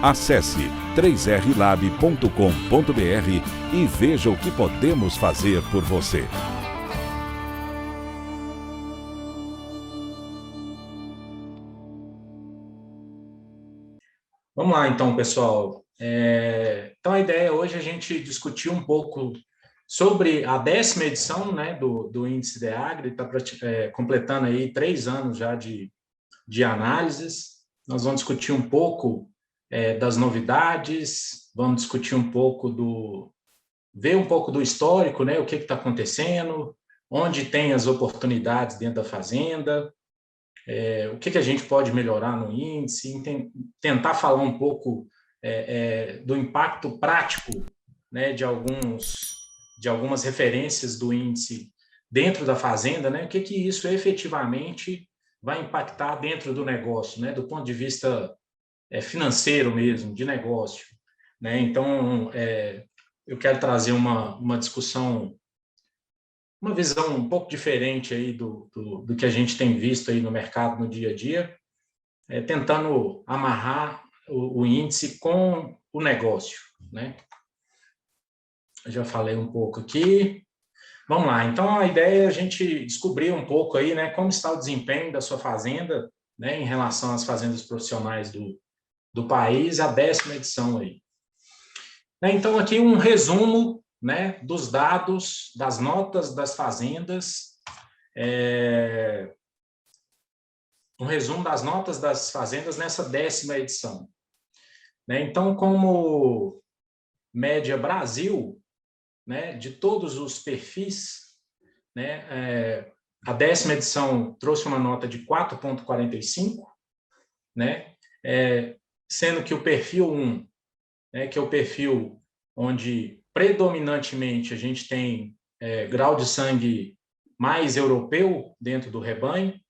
Acesse 3rlab.com.br e veja o que podemos fazer por você. Vamos lá, então, pessoal. Então, a ideia hoje é a gente discutir um pouco sobre a 10ª edição, né, do Índice DEAGRE, está completando aí 3 anos já de análises. Nós vamos discutir um pouco das novidades, vamos discutir um pouco ver um pouco do histórico, né, o que está acontecendo, onde tem as oportunidades dentro da fazenda, o que a gente pode melhorar no índice, tentar falar um pouco do impacto prático, né, de algumas referências do índice dentro da fazenda, né, o que isso efetivamente vai impactar dentro do negócio, né, do ponto de vista financeiro mesmo, de negócio, né? Então, eu quero trazer uma discussão, uma visão um pouco diferente aí do que a gente tem visto aí no mercado no dia a dia, tentando amarrar o índice com o negócio, né? Eu já falei um pouco aqui. Vamos lá, então a ideia é a gente descobrir um pouco aí, né, como está o desempenho da sua fazenda, né, em relação às fazendas profissionais do país, a 10ª edição aí. Então, aqui um resumo, né, dos dados, das notas das fazendas, um resumo das notas das fazendas nessa 10ª edição. Né? Então, como média Brasil, né, de todos os perfis, né, a 10ª edição trouxe uma nota de 4,45, né, sendo que o perfil 1, né, que é o perfil onde predominantemente a gente tem grau de sangue mais europeu dentro do rebanho,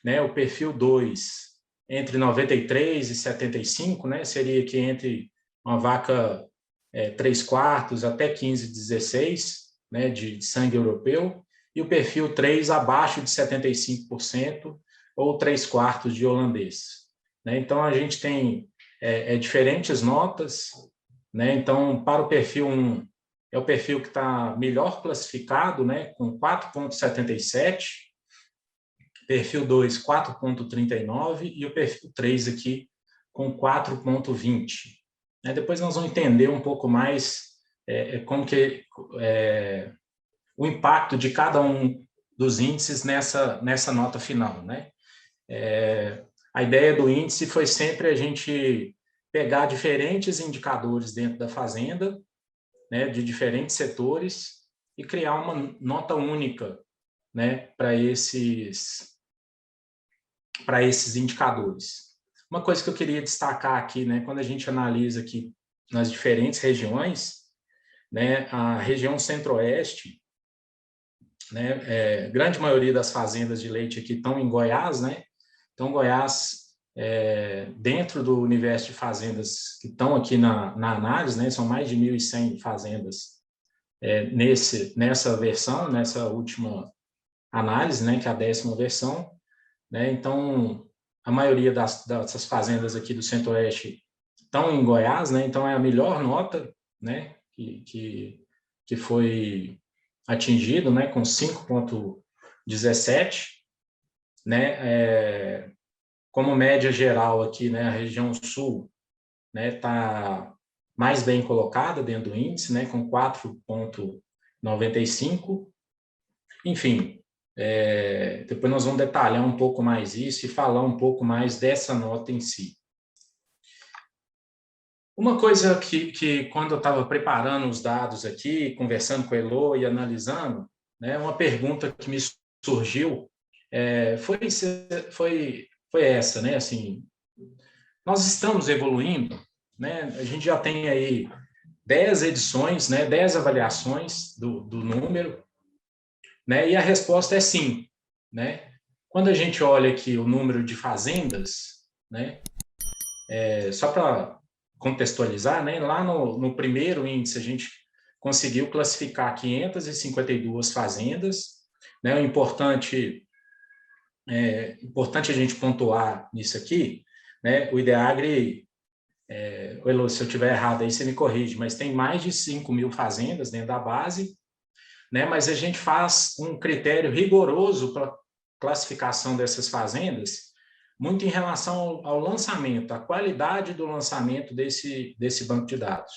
né, o perfil 2 entre 93 e 75, né, seria que entre uma vaca 3/4 até 15/16, né, de sangue europeu, e o perfil 3 abaixo de 75% ou 3/4 de holandês. Né? Então, a gente tem diferentes notas, né? Então, para o perfil 1, é o perfil que está melhor classificado, né? Com 4,77, perfil 2, 4,39 e o perfil 3 aqui com 4,20. Depois nós vamos entender um pouco mais como que o impacto de cada um dos índices nessa nota final, né? A ideia do índice foi sempre a gente pegar diferentes indicadores dentro da fazenda, né, de diferentes setores, e criar uma nota única, né, para esses indicadores. Uma coisa que eu queria destacar aqui, né, quando a gente analisa aqui nas diferentes regiões, né, a região centro-oeste, né, grande maioria das fazendas de leite aqui estão em Goiás, né? Então, Goiás, dentro do universo de fazendas que estão aqui na análise, né, são mais de 1.100 fazendas nessa versão, nessa última análise, né, que é a 10ª versão. Né? Então, a maioria dessas fazendas aqui do Centro-Oeste estão em Goiás, né? Então é a melhor nota, né, que foi atingido, né, com 5,17, né, como média geral aqui, né, a região sul, né, está mais bem colocada dentro do índice, né, com 4,95. Enfim, depois nós vamos detalhar um pouco mais isso e falar um pouco mais dessa nota em si. Uma coisa que quando eu estava preparando os dados aqui, conversando com a Elo e analisando, né, uma pergunta que me surgiu foi essa, né, assim, nós estamos evoluindo, né, a gente já tem aí 10 edições, né, 10 avaliações do número, né, e a resposta é sim, né. Quando a gente olha aqui o número de fazendas, né, só para contextualizar, né, lá no primeiro índice a gente conseguiu classificar 552 fazendas, né, o importante a gente pontuar nisso aqui, né, o IDEAGRE Elô, se eu estiver errado aí, você me corrige, mas tem mais de 5.000 fazendas dentro da base, né? Mas a gente faz um critério rigoroso para classificação dessas fazendas, muito em relação ao lançamento, à qualidade do lançamento desse banco de dados,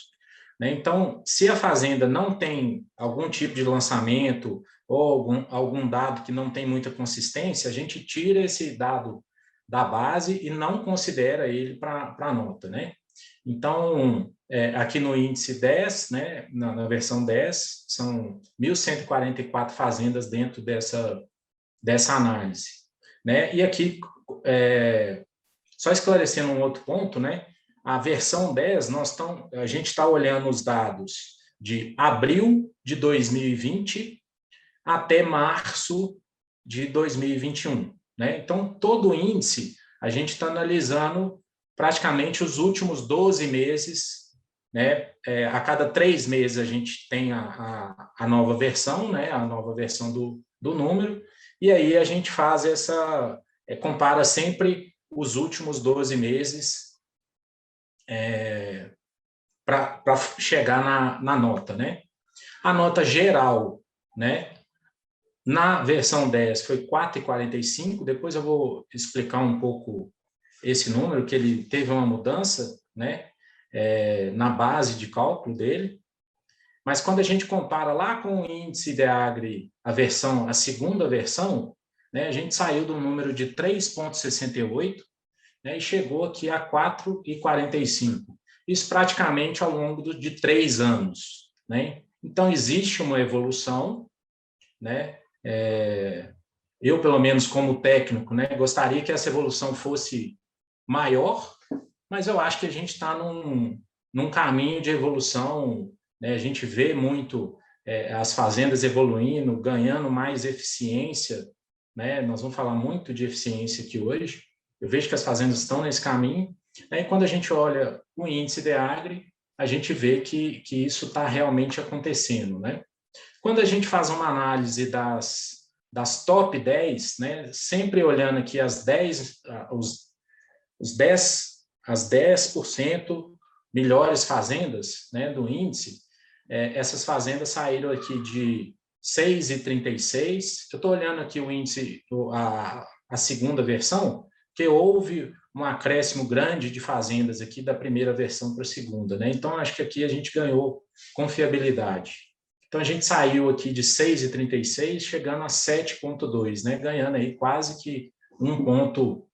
né? Então, se a fazenda não tem algum tipo de lançamento ou algum dado que não tem muita consistência, a gente tira esse dado da base e não considera ele para a nota, né? Então, aqui no índice 10, né, na versão 10, são 1.144 fazendas dentro dessa análise, né? E aqui, só esclarecendo um outro ponto, né? A versão 10, a gente está olhando os dados de abril de 2020 até março de 2021, né? Então, todo o índice, a gente está analisando praticamente os últimos 12 meses, né? A cada 3 meses a gente tem a nova versão, né? A nova versão do número, e aí a gente faz compara sempre os últimos 12 meses para chegar na nota, né? A nota geral, né? Na versão 10 foi 4,45, depois eu vou explicar um pouco esse número, que ele teve uma mudança, né, na base de cálculo dele, mas quando a gente compara lá com o índice IDEAGRE, a segunda versão, né, a gente saiu do número de 3,68, né, e chegou aqui a 4,45. Isso praticamente ao longo de 3 anos, né? Então, existe uma evolução, né? Eu, pelo menos como técnico, né, gostaria que essa evolução fosse maior, mas eu acho que a gente está num caminho de evolução, né? A gente vê muito as fazendas evoluindo, ganhando mais eficiência, né? Nós vamos falar muito de eficiência aqui hoje. Eu vejo que as fazendas estão nesse caminho, né? E quando a gente olha o índice IDEAGRE, a gente vê que isso está realmente acontecendo, né? Quando a gente faz uma análise das top 10, né, sempre olhando aqui as 10% melhores fazendas, né, do índice, essas fazendas saíram aqui de 6,36. Eu estou olhando aqui o índice, a segunda versão, que houve um acréscimo grande de fazendas aqui da primeira versão para a segunda, né? Então, acho que aqui a gente ganhou confiabilidade. Então, a gente saiu aqui de 6,36, chegando a 7,2, né? Ganhando aí quase que 1 ponto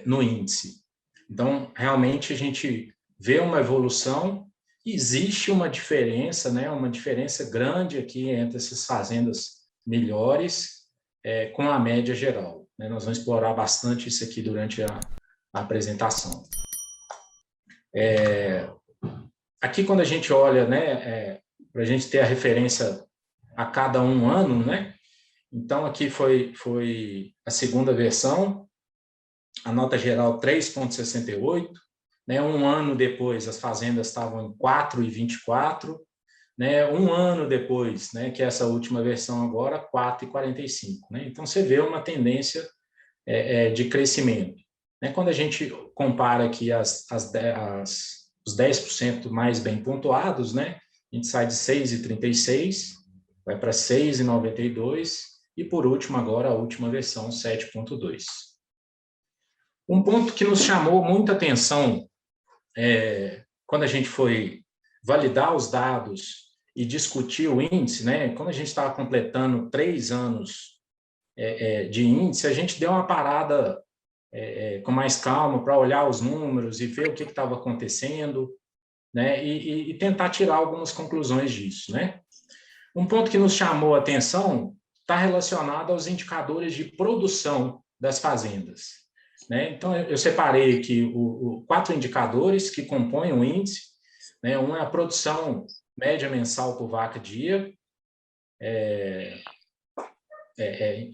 no índice. Então, realmente, a gente vê uma evolução, existe uma diferença, né? Uma diferença grande aqui entre essas fazendas melhores com a média geral, né? Nós vamos explorar bastante isso aqui durante a apresentação. Aqui, quando a gente olha, né, para a gente ter a referência a cada 1 ano, né? Então, aqui foi a segunda versão, a nota geral 3,68, né? 1 ano depois, as fazendas estavam em 4,24, né? 1 ano depois, né, que é essa última versão agora, 4,45, né? Então, você vê uma tendência de crescimento, né? Quando a gente compara aqui os 10% mais bem pontuados, né? A gente sai de 6,36, vai para 6,92 e, por último, agora a última versão, 7,2. Um ponto que nos chamou muita atenção quando a gente foi validar os dados e discutir o índice, né? Quando a gente estava completando 3 anos de índice, a gente deu uma parada com mais calma para olhar os números e ver o que estava acontecendo, né? E tentar tirar algumas conclusões disso, né? Um ponto que nos chamou a atenção está relacionado aos indicadores de produção das fazendas, né? Então, eu separei aqui 4 indicadores que compõem o índice, né? Um é a produção média mensal por vaca-dia,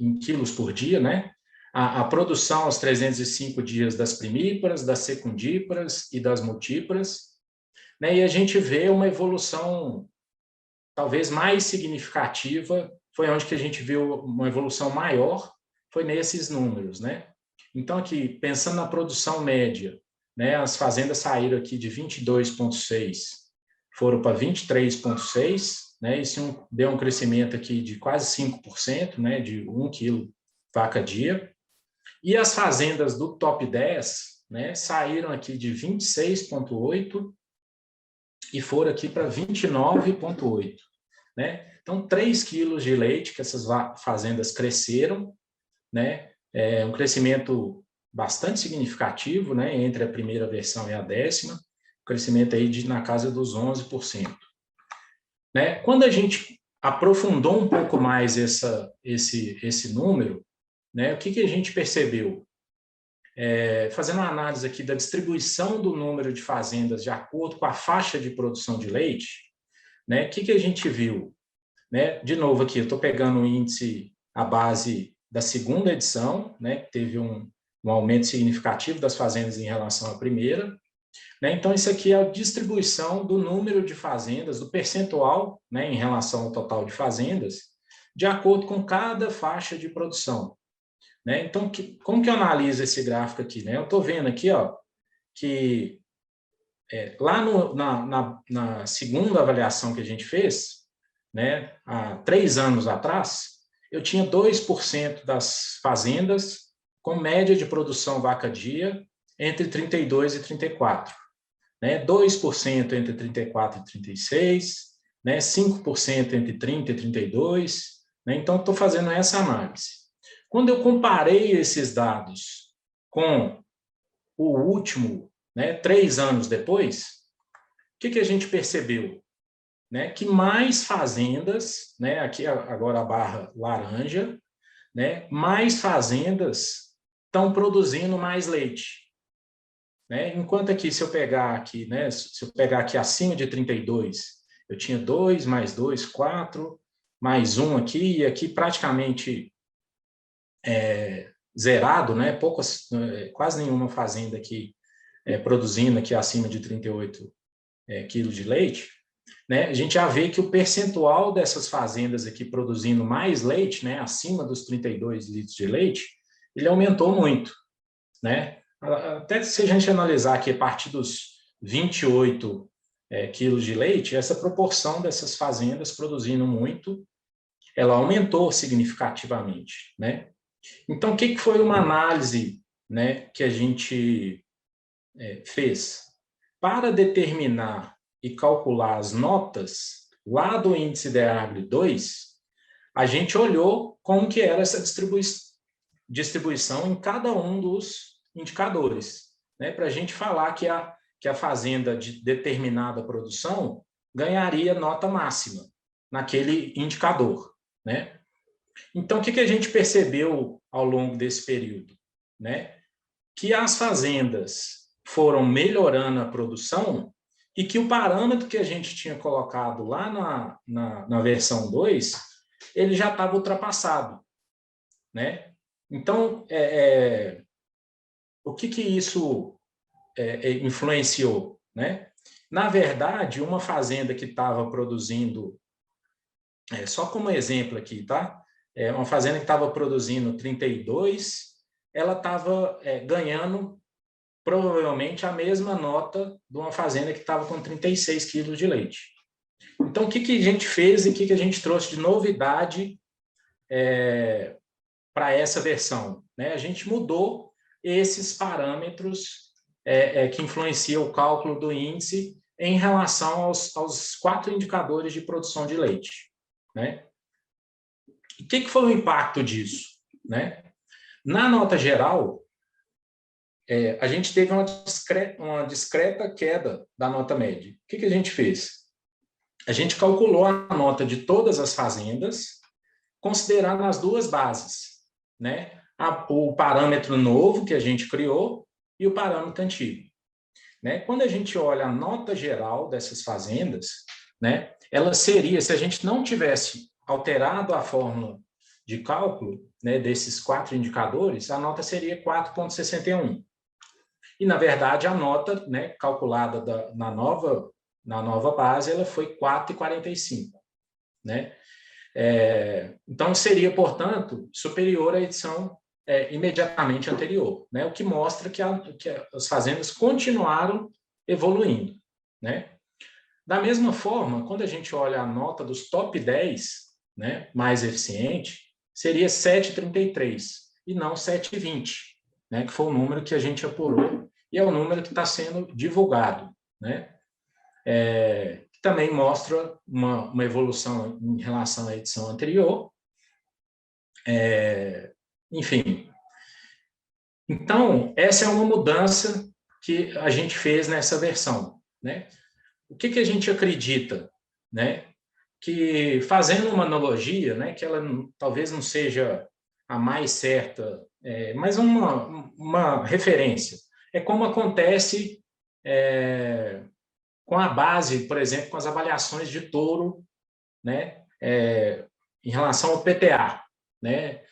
em quilos por dia, né? A produção aos 305 dias das primíparas, das secundíparas e das multíparas, né? E a gente vê uma evolução talvez mais significativa, foi onde que a gente viu uma evolução maior, foi nesses números, né? Então, aqui, pensando na produção média, né, as fazendas saíram aqui de 22,6, foram para 23,6, né, isso deu um crescimento aqui de quase 5%, né, de 1 quilo vaca dia. E as fazendas do top 10, né, saíram aqui de 26,8 e foram aqui para 29,8, né? Então, 3 quilos de leite que essas fazendas cresceram, né? É um crescimento bastante significativo, né, entre a primeira versão e a 10ª, crescimento aí na casa dos 11%. Né? Quando a gente aprofundou um pouco mais esse número, né, o que a gente percebeu? Fazendo uma análise aqui da distribuição do número de fazendas de acordo com a faixa de produção de leite, né, o que a gente viu? Né? De novo aqui, eu estou pegando o índice à base da segunda edição, né, que teve um aumento significativo das fazendas em relação à primeira. Né? Então, isso aqui é a distribuição do número de fazendas, do percentual, né, em relação ao total de fazendas, de acordo com cada faixa de produção. Né? Então, como que eu analiso esse gráfico aqui? Né? Eu estou vendo aqui, ó, que lá na segunda avaliação que a gente fez, né, há 3 anos atrás, eu tinha 2% das fazendas com média de produção vaca-dia entre 32 e 34. Né, 2% entre 34 e 36, né, 5% entre 30 e 32. Né, então, estou fazendo essa análise. Quando eu comparei esses dados com o último, né, 3 anos depois, o que a gente percebeu? Né, que mais fazendas, né, aqui agora a barra laranja, né, mais fazendas estão produzindo mais leite. Né, enquanto aqui, se eu pegar aqui, né, se eu pegar aqui acima de 32, eu tinha 2, mais 2, 4, mais 1 aqui, e aqui praticamente zerado, né, poucas, quase nenhuma fazenda aqui produzindo aqui acima de 38 quilos de leite. Né, a gente já vê que o percentual dessas fazendas aqui produzindo mais leite, né, acima dos 32 litros de leite, ele aumentou muito. Né? Até se a gente analisar aqui a partir dos 28 quilos de leite, essa proporção dessas fazendas produzindo muito, ela aumentou significativamente. Né? Então, o que foi uma análise, né, que a gente fez? Para determinar e calcular as notas lá do índice DEAGRE 2, a gente olhou como que era essa distribuição em cada um dos indicadores, né, para a gente falar que a fazenda de determinada produção ganharia nota máxima naquele indicador. Né? Então, o que a gente percebeu ao longo desse período? Né? Que as fazendas foram melhorando a produção e que o parâmetro que a gente tinha colocado lá na versão 2, ele já estava ultrapassado. Né? Então, o que isso influenciou? Né? Na verdade, uma fazenda que estava produzindo, só como exemplo aqui, tá? Uma fazenda que estava produzindo 32, ela estava ganhando provavelmente a mesma nota de uma fazenda que estava com 36 quilos de leite. Então, o que a gente fez e o que a gente trouxe de novidade para essa versão? Né? A gente mudou esses parâmetros que influenciam o cálculo do índice em relação aos 4 indicadores de produção de leite. Né? O que foi o impacto disso? Né? Na nota geral, a gente teve uma discreta queda da nota média. O que a gente fez? A gente calculou a nota de todas as fazendas, considerando as 2 bases, né? O parâmetro novo que a gente criou e o parâmetro antigo. Né? Quando a gente olha a nota geral dessas fazendas, né, ela seria, se a gente não tivesse alterado a fórmula de cálculo, né, desses 4 indicadores, a nota seria 4,61. E, na verdade, a nota, né, calculada na nova base, ela foi 4,45. Né? Então, seria, portanto, superior à edição imediatamente anterior, né? O que mostra que as fazendas continuaram evoluindo, né? Da mesma forma, quando a gente olha a nota dos top 10, né, mais eficiente, seria 7,33 e não 7,20, né, que foi o número que a gente apurou e é o número que está sendo divulgado, né? Que também mostra uma evolução em relação à edição anterior. Enfim, então, essa é uma mudança que a gente fez nessa versão, né? O que a gente acredita, né? Que fazendo uma analogia, né, que ela talvez não seja a mais certa, mas uma referência. É como acontece com a base, por exemplo, com as avaliações de touro, né, em relação ao PTA, né?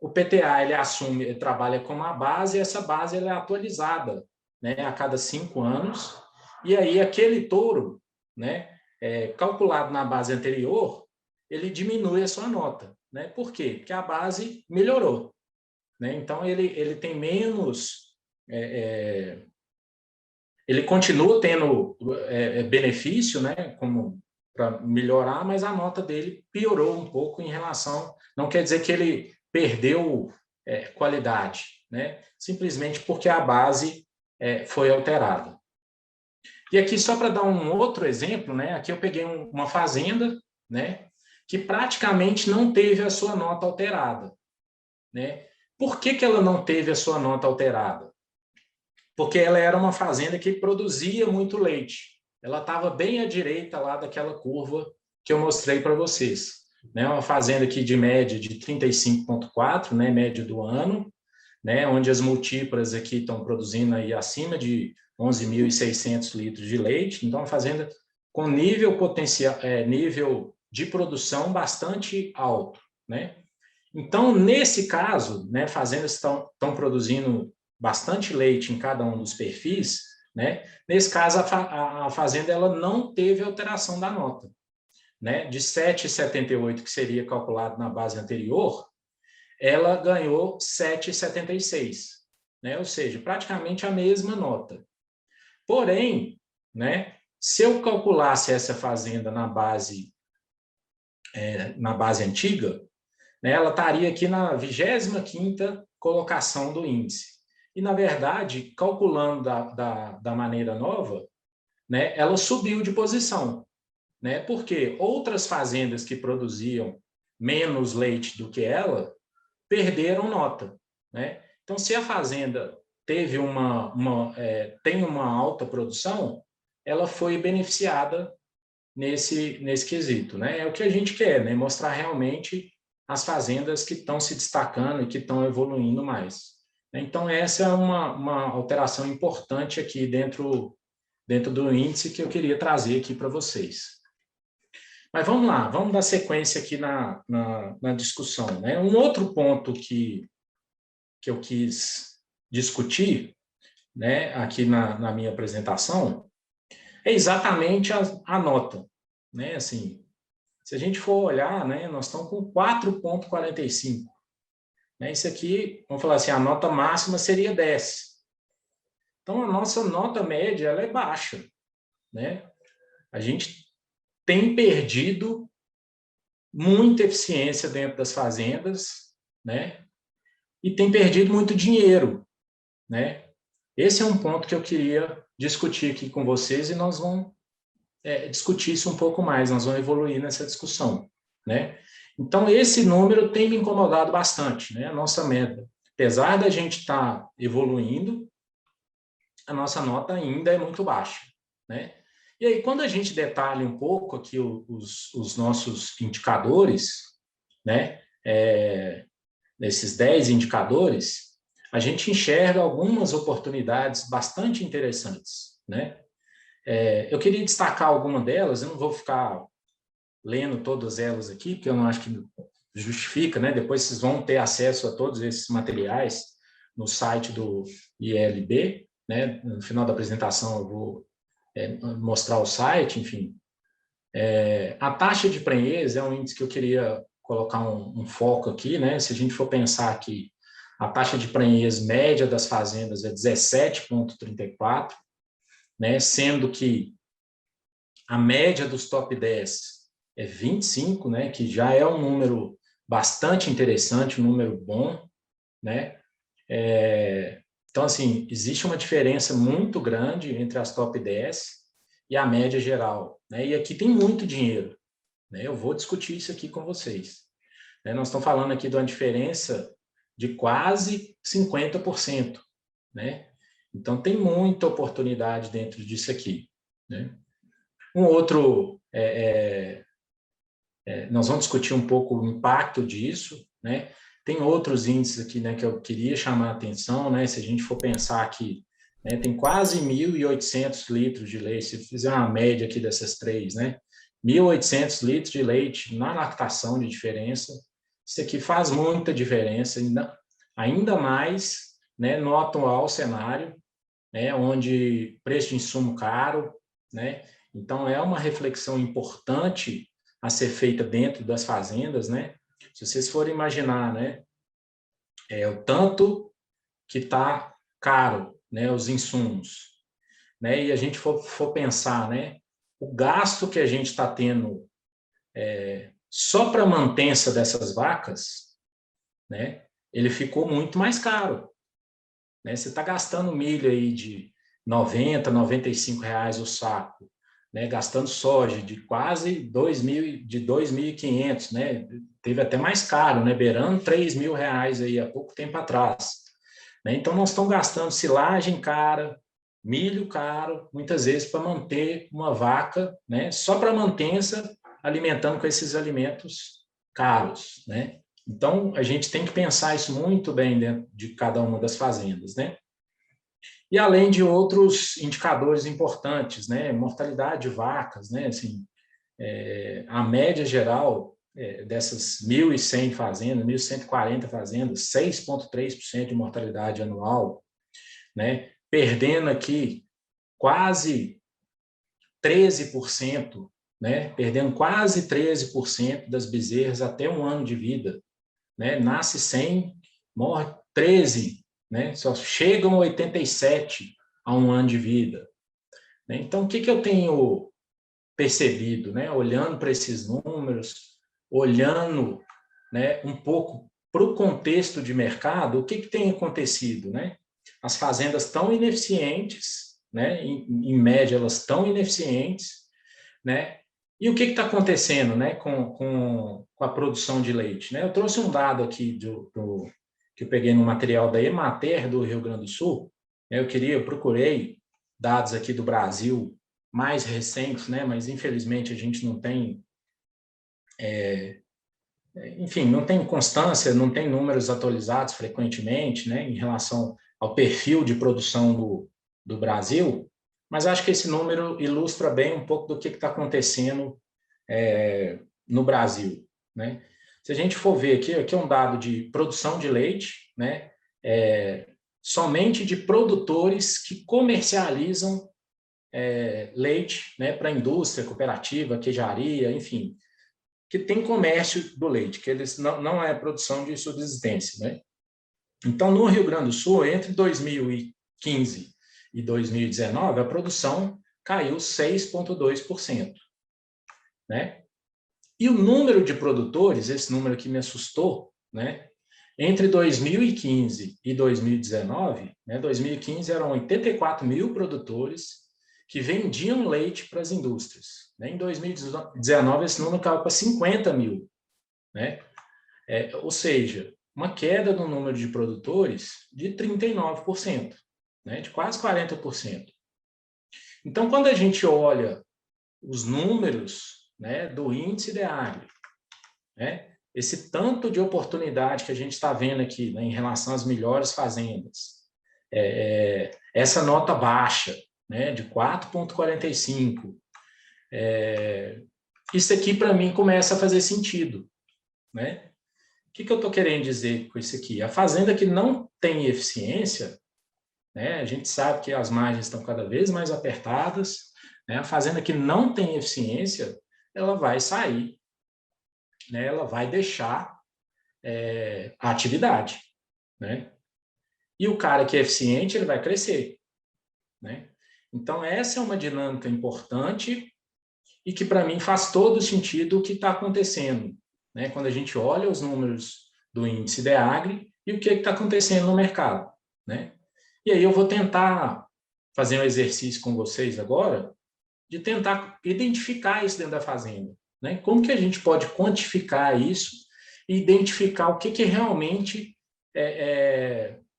O PTA ele trabalha como a base, e essa base ela é atualizada, né, a cada 5 anos, e aí aquele touro, né, calculado na base anterior, ele diminui a sua nota, né? Por quê? Porque a base melhorou, né? Então ele tem menos, ele continua tendo benefício, né, como para melhorar, mas a nota dele piorou um pouco em relação. Não quer dizer que ele perdeu qualidade, né? Simplesmente porque a base foi alterada. E aqui, só para dar um outro exemplo, né? Aqui eu peguei uma fazenda, né? Que praticamente não teve a sua nota alterada, né? Por que ela não teve a sua nota alterada? Porque ela era uma fazenda que produzia muito leite. Ela estava bem à direita lá daquela curva que eu mostrei para vocês. Né? Uma fazenda aqui de média de 35,4, né? Média do ano, né? Onde as multíparas aqui estão produzindo aí acima de 11.600 litros de leite. Então, uma fazenda com nível potencial, nível de produção bastante alto, né? Então, nesse caso, né, fazendas estão produzindo bastante leite em cada um dos perfis, né? Nesse caso, a fazenda ela não teve alteração da nota, né? De 7,78, que seria calculado na base anterior, ela ganhou 7,76, né? Ou seja, praticamente a mesma nota. Porém, né, se eu calculasse essa fazenda na base antiga, né, ela estaria aqui na 25ª colocação do índice. E, na verdade, calculando da maneira nova, né, ela subiu de posição, né, porque outras fazendas que produziam menos leite do que ela perderam nota, né? Então, se a fazenda teve tem uma alta produção, ela foi beneficiada nesse quesito, né? É o que a gente quer, né? Mostrar realmente as fazendas que estão se destacando e que estão evoluindo mais. Então, essa é uma alteração importante aqui dentro do índice que eu queria trazer aqui para vocês. Mas vamos lá, vamos dar sequência aqui na discussão, né? Um outro ponto que eu quis discutir, né, aqui na minha apresentação é exatamente a nota, né? Assim, se a gente for olhar, né, nós estamos com 4,45. Né? Isso aqui, vamos falar assim, a nota máxima seria 10. Então, a nossa nota média ela é baixa. Né? A gente tem perdido muita eficiência dentro das fazendas, né? E tem perdido muito dinheiro. Né? Esse é um ponto que eu queria discutir aqui com vocês e nós vamos discutir isso um pouco mais, nós vamos evoluir nessa discussão, né? Então, esse número tem me incomodado bastante, né? A nossa meta, apesar da gente estar evoluindo, a nossa nota ainda é muito baixa, né? E aí, quando a gente detalha um pouco aqui os nossos indicadores, né? Desses 10 indicadores, a gente enxerga algumas oportunidades bastante interessantes, né? Eu queria destacar alguma delas, eu não vou ficar lendo todas elas aqui, porque eu não acho que justifica, né? Depois vocês vão ter acesso a todos esses materiais no site do ILB, né? No final da apresentação eu vou mostrar o site, enfim. A taxa de prenhez é um índice que eu queria colocar um foco aqui, né? Se a gente for pensar que a taxa de prenhez média das fazendas é 17,34, né? Sendo que a média dos top 10 é 25, né? Que já é um número bastante interessante, um número bom, né? Então, assim, existe uma diferença muito grande entre as top 10 e a média geral, né? E aqui tem muito dinheiro, né? Eu vou discutir isso aqui com vocês. Né? Nós estamos falando aqui de uma diferença de quase 50%, né? Então, tem muita oportunidade dentro disso aqui, né? Um outro, nós vamos discutir um pouco o impacto disso, né? Tem outros índices aqui, né, que eu queria chamar a atenção, né? Se a gente for pensar aqui, né, tem quase 1.800 litros de leite, se fizer uma média aqui dessas três, né? 1.800 litros de leite na lactação de diferença, isso aqui faz muita diferença, ainda mais, né, no atual cenário, né, onde preço de insumo caro, né? Então, é uma reflexão importante a ser feita dentro das fazendas, né? Se vocês forem imaginar, né, o tanto que está caro, né, os insumos, né, e a gente for pensar, né, o gasto que a gente está tendo só para a mantença dessas vacas, né, ele ficou muito mais caro, né? Você está gastando milho aí de 90, R$ 95 o saco, né? Gastando soja de quase 2.500, né? Teve até mais caro, né? Beirando R$ 3.000 aí há pouco tempo atrás, né? Então nós estamos gastando silagem cara, milho caro, muitas vezes para manter uma vaca, né? Só para mantença, alimentando com esses alimentos caros, né? Então, a gente tem que pensar isso muito bem dentro de cada uma das fazendas, né? E além de outros indicadores importantes, né? Mortalidade de vacas, né? Assim, a média geral dessas 1.100 fazendas, 1.140 fazendas, 6,3% de mortalidade anual, né? Perdendo aqui quase 13%, né? Perdendo quase 13% das bezerras até um ano de vida, né? Nasce 100, morre 13, né? Só chegam a 87 a um ano de vida, né? Então, o que eu tenho percebido, né? Olhando para esses números, olhando, né, um pouco para o contexto de mercado, o que tem acontecido, né? As fazendas estão ineficientes, né? Em média, elas estão ineficientes, né? E o que está acontecendo, né, com a produção de leite? Né? Eu trouxe um dado aqui que eu peguei no material da Emater do Rio Grande do Sul. Eu procurei dados aqui do Brasil mais recentes, né, mas infelizmente a gente não tem, enfim, não tem constância, não tem números atualizados frequentemente, né, em relação ao perfil de produção do Brasil, mas acho que esse número ilustra bem um pouco do que está acontecendo no Brasil, né? Se a gente for ver aqui é um dado de produção de leite, né? Somente de produtores que comercializam leite, né, para indústria, cooperativa, queijaria, enfim, que tem comércio do leite, que eles não é produção de subsistência, né? Então, no Rio Grande do Sul, entre 2015 e 2019, a produção caiu 6,2%, né? E o número de produtores, esse número que me assustou, né? Entre 2015 e 2019, né? 2015 eram 84 mil produtores que vendiam leite para as indústrias, né? Em 2019, esse número caiu para 50 mil, né? Ou seja, uma queda no número de produtores de 39%, né? De quase 40%. Então, quando a gente olha os números, né, do índice de agro, né, esse tanto de oportunidade que a gente está vendo aqui, né, em relação às melhores fazendas, essa nota baixa, né, de 4,45, isso aqui para mim começa a fazer sentido, né? O que eu estou querendo dizer com isso aqui? A fazenda que não tem eficiência, né, a gente sabe que as margens estão cada vez mais apertadas, né, a fazenda que não tem eficiência, ela vai sair, né, ela vai deixar a atividade, né? E o cara que é eficiente, ele vai crescer, né? Então, essa é uma dinâmica importante e que, para mim, faz todo sentido o que está acontecendo, né? Quando a gente olha os números do índice DEAGRE e o que está acontecendo no mercado, né? E aí eu vou tentar fazer um exercício com vocês agora de tentar identificar isso dentro da fazenda, né? Como que a gente pode quantificar isso e identificar o que realmente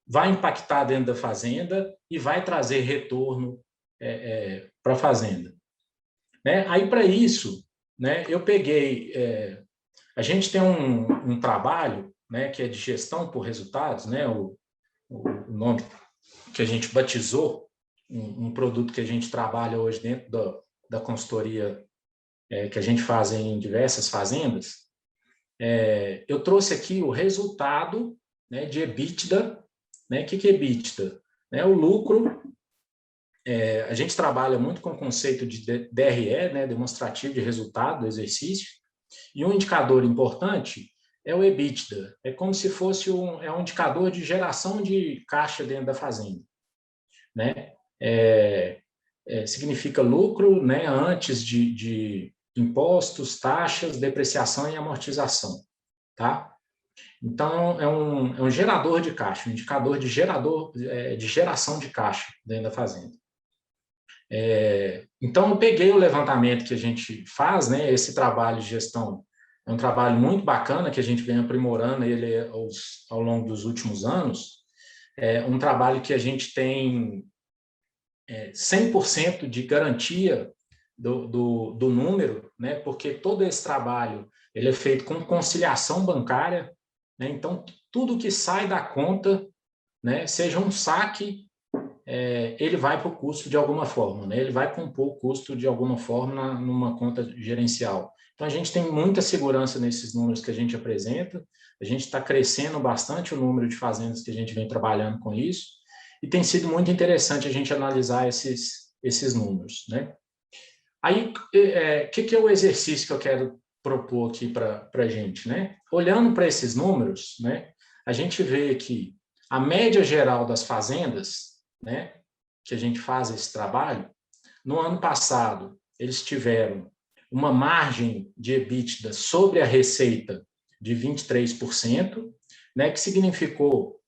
vai impactar dentro da fazenda e vai trazer retorno para a fazenda, né? Aí, para isso, né, eu peguei... a gente tem um trabalho, né, que é de gestão por resultados, né, o nome que a gente batizou, um produto que a gente trabalha hoje dentro da consultoria que a gente faz em diversas fazendas. Eu trouxe aqui o resultado, né, de EBITDA, né? O que é EBITDA? O lucro. A gente trabalha muito com o conceito de DRE, né, demonstrativo de resultado do exercício, e um indicador importante é o EBITDA. É como se fosse um indicador de geração de caixa dentro da fazenda, né? Significa lucro, né, antes de impostos, taxas, depreciação e amortização, tá? Então, é um gerador de caixa, um indicador de geração de caixa dentro da fazenda. Então, eu peguei o levantamento que a gente faz, né, esse trabalho de gestão é um trabalho muito bacana, que a gente vem aprimorando ele ao longo dos últimos anos. É um trabalho que a gente tem 100% de garantia do número, né, porque todo esse trabalho ele é feito com conciliação bancária, né, então tudo que sai da conta, né, seja um saque, ele vai para o custo de alguma forma, né, ele vai compor o custo de alguma forma numa conta gerencial. Então, a gente tem muita segurança nesses números que a gente apresenta, a gente está crescendo bastante o número de fazendas que a gente vem trabalhando com isso, e tem sido muito interessante a gente analisar esses números, né? Aí, que é o exercício que eu quero propor aqui para a gente, né? Olhando para esses números, né, a gente vê que a média geral das fazendas, né, que a gente faz esse trabalho, no ano passado, eles tiveram uma margem de EBITDA sobre a receita de 23%, né, que significou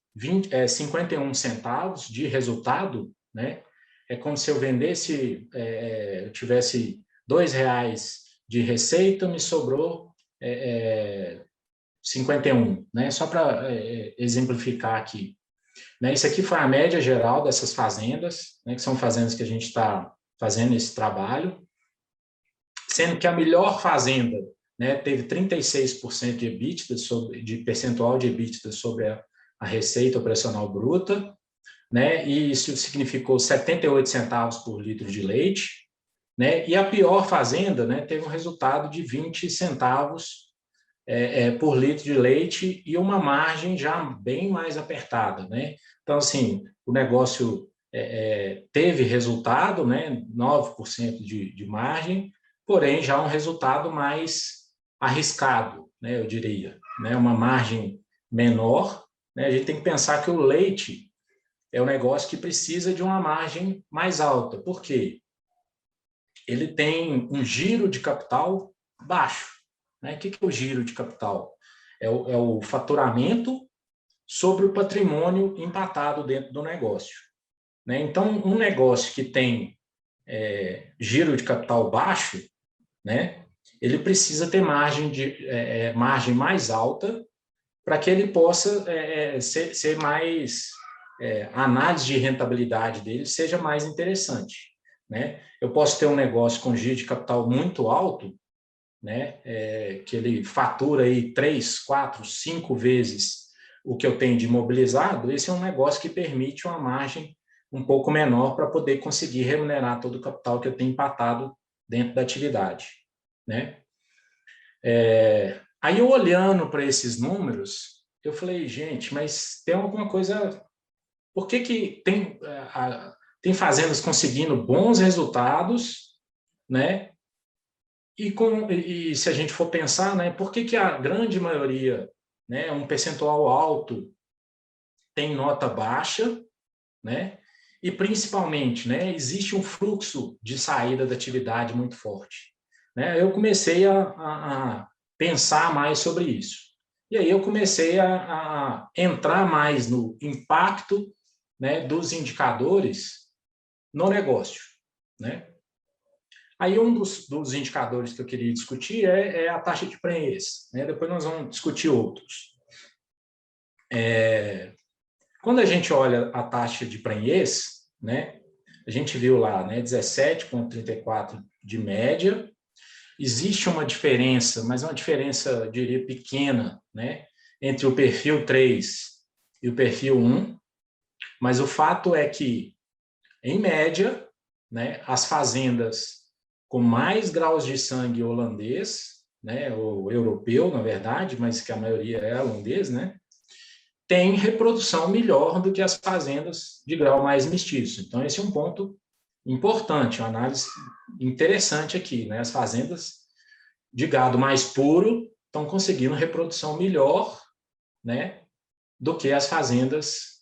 51 centavos de resultado, né? É como se eu vendesse, eu tivesse R$ 2 de receita, me sobrou 51, né? Só para exemplificar aqui. Né? Isso aqui foi a média geral dessas fazendas, né, que são fazendas que a gente está fazendo esse trabalho, sendo que a melhor fazenda, né, teve 36% de EBITDA, de percentual de EBITDA sobre a receita operacional bruta, né, e isso significou 78 centavos por litro de leite, né, e a pior fazenda, né, teve um resultado de 20 centavos por litro de leite e uma margem já bem mais apertada, né? Então, assim, o negócio teve resultado, né, 9% de margem, porém já um resultado mais arriscado, né, eu diria, né, uma margem menor, né? A gente tem que pensar que o leite é um negócio que precisa de uma margem mais alta. Por quê? Ele tem um giro de capital baixo. Né? O que é o giro de capital? É o faturamento sobre o patrimônio empatado dentro do negócio. Né? Então, um negócio que tem giro de capital baixo, né, ele precisa ter margem mais alta para que ele possa ser mais... a análise de rentabilidade dele seja mais interessante. Né? Eu posso ter um negócio com giro de capital muito alto, né, que ele fatura aí 3, 4, 5 vezes o que eu tenho de imobilizado. Esse é um negócio que permite uma margem um pouco menor para poder conseguir remunerar todo o capital que eu tenho empatado dentro da atividade. Né? Aí eu olhando para esses números, eu falei, gente, mas tem alguma coisa... Por que tem fazendas conseguindo bons resultados, né? E se a gente for pensar, né, por que a grande maioria, né, um percentual alto, tem nota baixa, né? E principalmente, né, existe um fluxo de saída da atividade muito forte, né? Eu comecei a pensar mais sobre isso. E aí eu comecei a entrar mais no impacto, né, dos indicadores no negócio, né? Aí um dos indicadores que eu queria discutir é a taxa de prenhez, né? Depois nós vamos discutir outros. Quando a gente olha a taxa de prenhez, né, a gente viu lá, né, 17,34 de média. Existe uma diferença, mas uma diferença, eu diria, pequena, né, entre o perfil 3 e o perfil 1, mas o fato é que, em média, né, as fazendas com mais graus de sangue holandês, né, ou europeu, na verdade, mas que a maioria é holandês, né, tem reprodução melhor do que as fazendas de grau mais mestiço. Então, esse é um ponto importante, uma análise interessante aqui, né? As fazendas de gado mais puro estão conseguindo reprodução melhor, né, do que as fazendas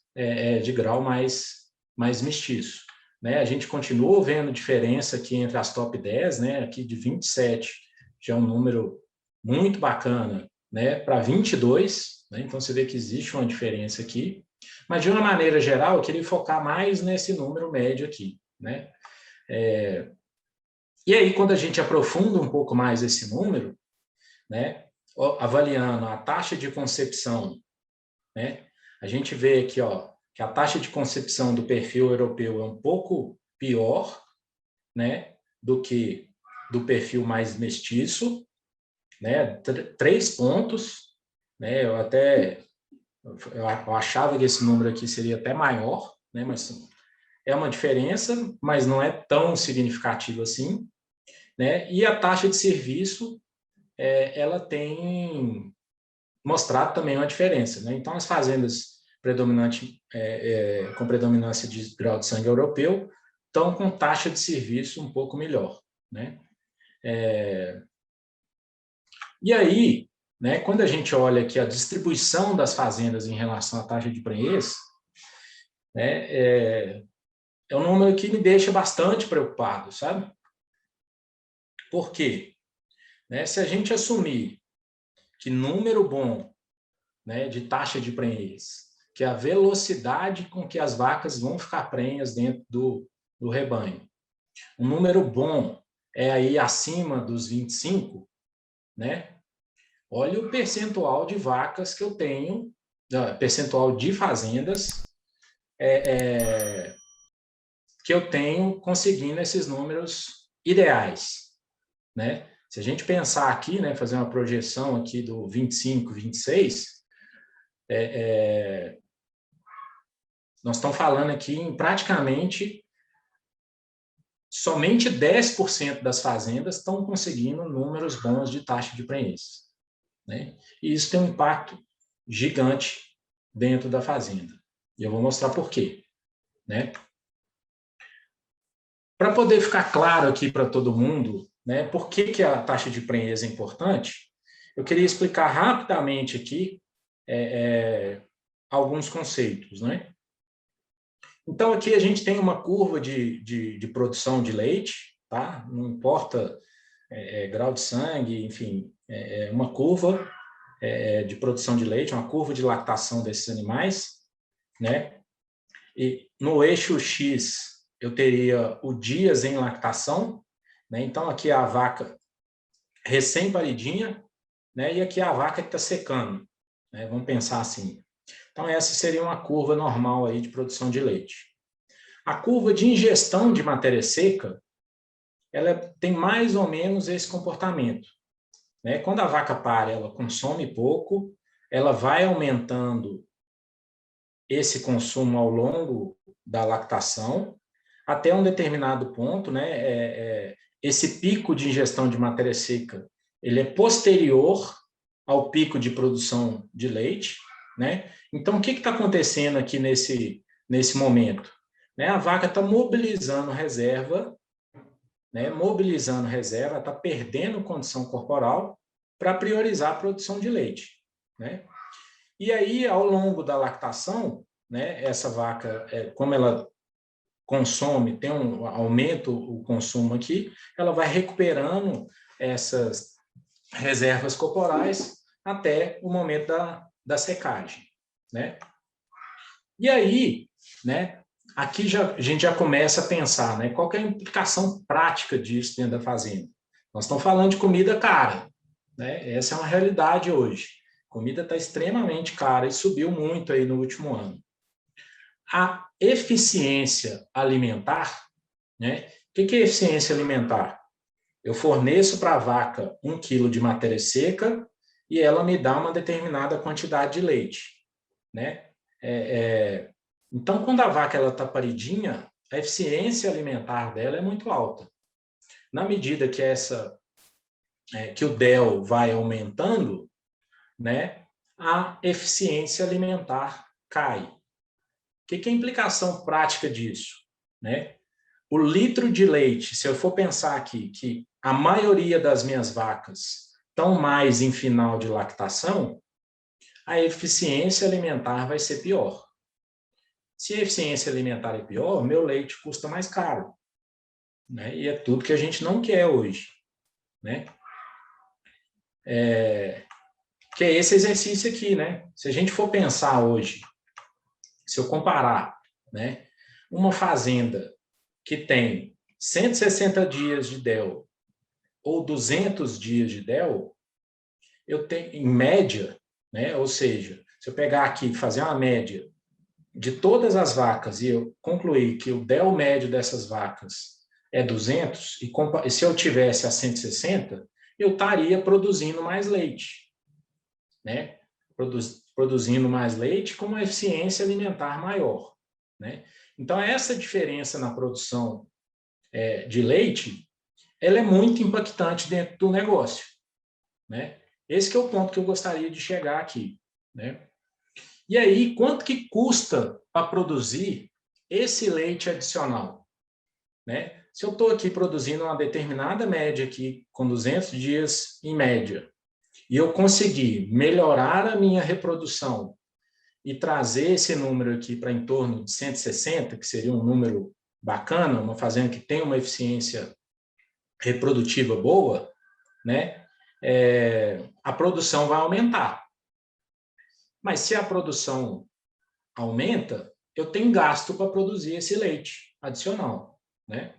de grau mais mestiço. Né? A gente continua vendo diferença aqui entre as top 10, né? Aqui de 27, já é um número muito bacana, né? Para 22, né? Então você vê que existe uma diferença aqui, mas de uma maneira geral eu queria focar mais nesse número médio aqui, né? E aí quando a gente aprofunda um pouco mais esse número, né? Avaliando a taxa de concepção, né? A gente vê aqui, ó, que a taxa de concepção do perfil europeu é um pouco pior, né, do que do perfil mais mestiço, né? 3 pontos, né? Eu achava que esse número aqui seria até maior, né? Mas é uma diferença, mas não é tão significativa assim, né? E a taxa de serviço, ela tem mostrado também uma diferença, né? Então, as fazendas com predominância de grau de sangue europeu estão com taxa de serviço um pouco melhor, né? E aí, né, quando a gente olha aqui a distribuição das fazendas em relação à taxa de prenhez, né, é um número que me deixa bastante preocupado, sabe? Por quê? Né, se a gente assumir que número bom, né, de taxa de prenhez, que é a velocidade com que as vacas vão ficar prenhas dentro do rebanho. Um número bom é aí acima dos 25, né? Olha o percentual de vacas que eu tenho, percentual de fazendas que eu tenho conseguindo esses números ideais, né? Se a gente pensar aqui, né, fazer uma projeção aqui do 25, 26, nós estamos falando aqui em praticamente somente 10% das fazendas estão conseguindo números bons de taxa de prenhez, né? E isso tem um impacto gigante dentro da fazenda. E eu vou mostrar por quê, né? Para poder ficar claro aqui para todo mundo, né, por que a taxa de prenhez é importante, eu queria explicar rapidamente aqui alguns conceitos, né? Então, aqui a gente tem uma curva de produção de leite, tá? Não importa grau de sangue, enfim, uma curva de produção de leite, uma curva de lactação desses animais, né? E no eixo X eu teria o dias em lactação, né? Então aqui é a vaca recém-paridinha, né? E aqui é a vaca que está secando, né? Vamos pensar assim. Então essa seria uma curva normal aí de produção de leite. A curva de ingestão de matéria seca, ela tem mais ou menos esse comportamento, né? Quando a vaca para, ela consome pouco, ela vai aumentando esse consumo ao longo da lactação, até um determinado ponto, né? Esse pico de ingestão de matéria seca, ele é posterior ao pico de produção de leite, né? Então, o que está acontecendo aqui nesse momento? Né? A vaca está mobilizando reserva né, mobilizando reserva, está perdendo condição corporal para priorizar a produção de leite, né? E aí, ao longo da lactação, né, essa vaca, como ela consome, aumenta o consumo aqui, ela vai recuperando essas reservas corporais até o momento da secagem, né? E aí, né, aqui a gente já começa a pensar, né, qual que é a implicação prática disso dentro da fazenda. Nós estamos falando de comida cara, né? Essa é uma realidade hoje. A comida está extremamente cara e subiu muito aí no último ano. A eficiência alimentar, né? O que é eficiência alimentar? Eu forneço para a vaca 1 quilo de matéria seca e ela me dá uma determinada quantidade de leite, né? Então, quando a vaca está paridinha, a eficiência alimentar dela é muito alta. Na medida que que o DEL vai aumentando, né, a eficiência alimentar cai. O que é a implicação prática disso, né? O litro de leite, se eu for pensar aqui que a maioria das minhas vacas estão mais em final de lactação, a eficiência alimentar vai ser pior. Se a eficiência alimentar é pior, meu leite custa mais caro, né? E é tudo que a gente não quer hoje, né? Que é esse exercício aqui, né? Se a gente for pensar hoje, se eu comparar, né, uma fazenda que tem 160 dias de DEL ou 200 dias de DEL, eu tenho, em média, né, ou seja, se eu pegar aqui e fazer uma média de todas as vacas e eu concluir que o DEL médio dessas vacas é 200, e se eu tivesse a 160, eu estaria produzindo mais leite, né? Produzindo mais leite com uma eficiência alimentar maior, né? Então, essa diferença na produção de leite, ela é muito impactante dentro do negócio, né? Esse que é o ponto que eu gostaria de chegar aqui, né? E aí, quanto que custa para produzir esse leite adicional, né? Se eu estou aqui produzindo uma determinada média aqui, com 200 dias em média, e eu conseguir melhorar a minha reprodução e trazer esse número aqui para em torno de 160, que seria um número bacana, uma fazenda que tem uma eficiência reprodutiva boa, né? A produção vai aumentar. Mas se a produção aumenta, eu tenho gasto para produzir esse leite adicional, né?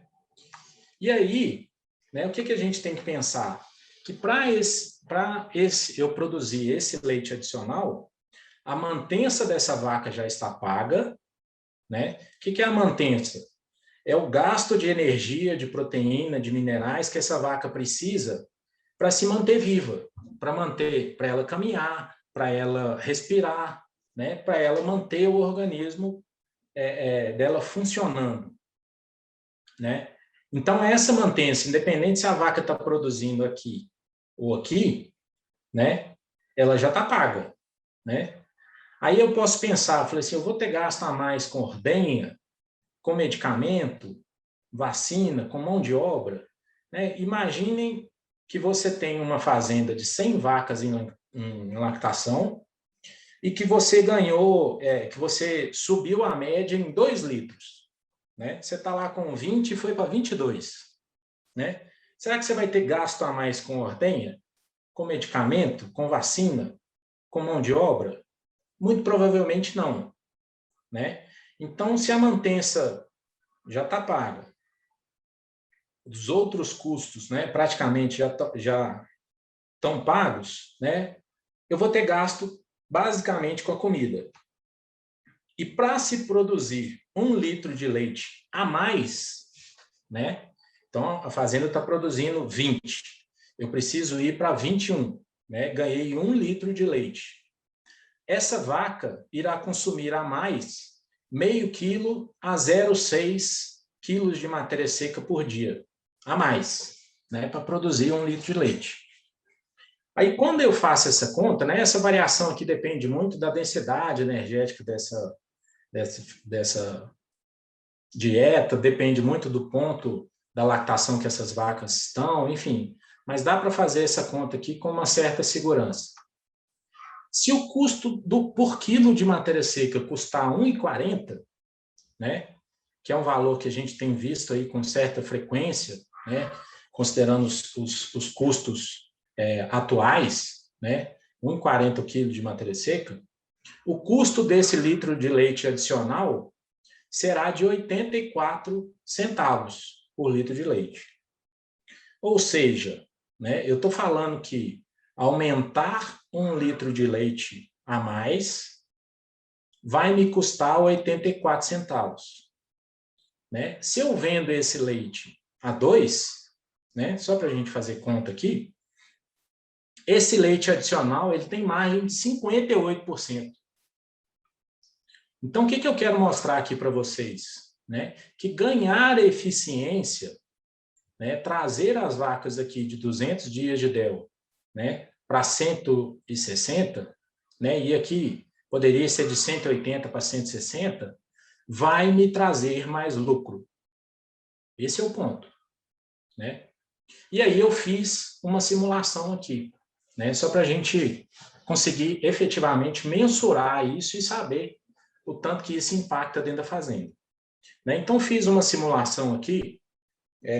E aí, né, o que a gente tem que pensar? Que para eu produzir esse leite adicional, a mantença dessa vaca já está paga, né? O que é a mantença? É o gasto de energia, de proteína, de minerais que essa vaca precisa para se manter viva, para ela caminhar, para ela respirar, né? Para ela manter o organismo dela funcionando, né? Então, essa mantença, independente se a vaca está produzindo aqui ou aqui, né? Ela já está paga, né? Aí eu posso pensar, falei assim, eu vou ter gasto a mais com ordenha, com medicamento, vacina, com mão de obra, né? Imaginem que você tem uma fazenda de 100 vacas em lactação e que você ganhou, que você subiu a média em 2 litros, né? Você está lá com 20 e foi para 22, né? Será que você vai ter gasto a mais com ordenha, com medicamento, com vacina, com mão de obra? Muito provavelmente não, né? Então, se a mantença já está paga, os outros custos, né, praticamente já estão pagos, né? Eu vou ter gasto basicamente com a comida. E para se produzir 1 litro de leite a mais, né? Então, a fazenda está produzindo 20. Eu preciso ir para 21, né? Ganhei 1 litro de leite. Essa vaca irá consumir a mais meio quilo a 0,6 quilos de matéria seca por dia, a mais, né? Para produzir 1 litro de leite. Aí, quando eu faço essa conta, né? Essa variação aqui depende muito da densidade energética dessa dieta, depende muito do ponto da lactação que essas vacas estão, enfim. Mas dá para fazer essa conta aqui com uma certa segurança. Se o custo por quilo de matéria seca custar R$ 1,40, né, que é um valor que a gente tem visto aí com certa frequência, né, considerando os custos atuais, né, R$ 1,40 o quilo de matéria seca, o custo desse litro de leite adicional será de 84 centavos por litro de leite. Ou seja, né, eu estou falando que aumentar 1 litro de leite a mais vai me custar 84 centavos. Né? Se eu vendo esse leite a 2, né, só para a gente fazer conta aqui, esse leite adicional ele tem margem de 58%. Então, o que eu quero mostrar aqui para vocês? Né? Que ganhar eficiência, né, trazer as vacas aqui de 200 dias de DEL, né, para 160, né, e aqui poderia ser de 180 para 160, vai me trazer mais lucro. Esse é o ponto. Né? E aí eu fiz uma simulação aqui, né, só para a gente conseguir efetivamente mensurar isso e saber o tanto que isso impacta dentro da fazenda. Né? Então, fiz uma simulação aqui,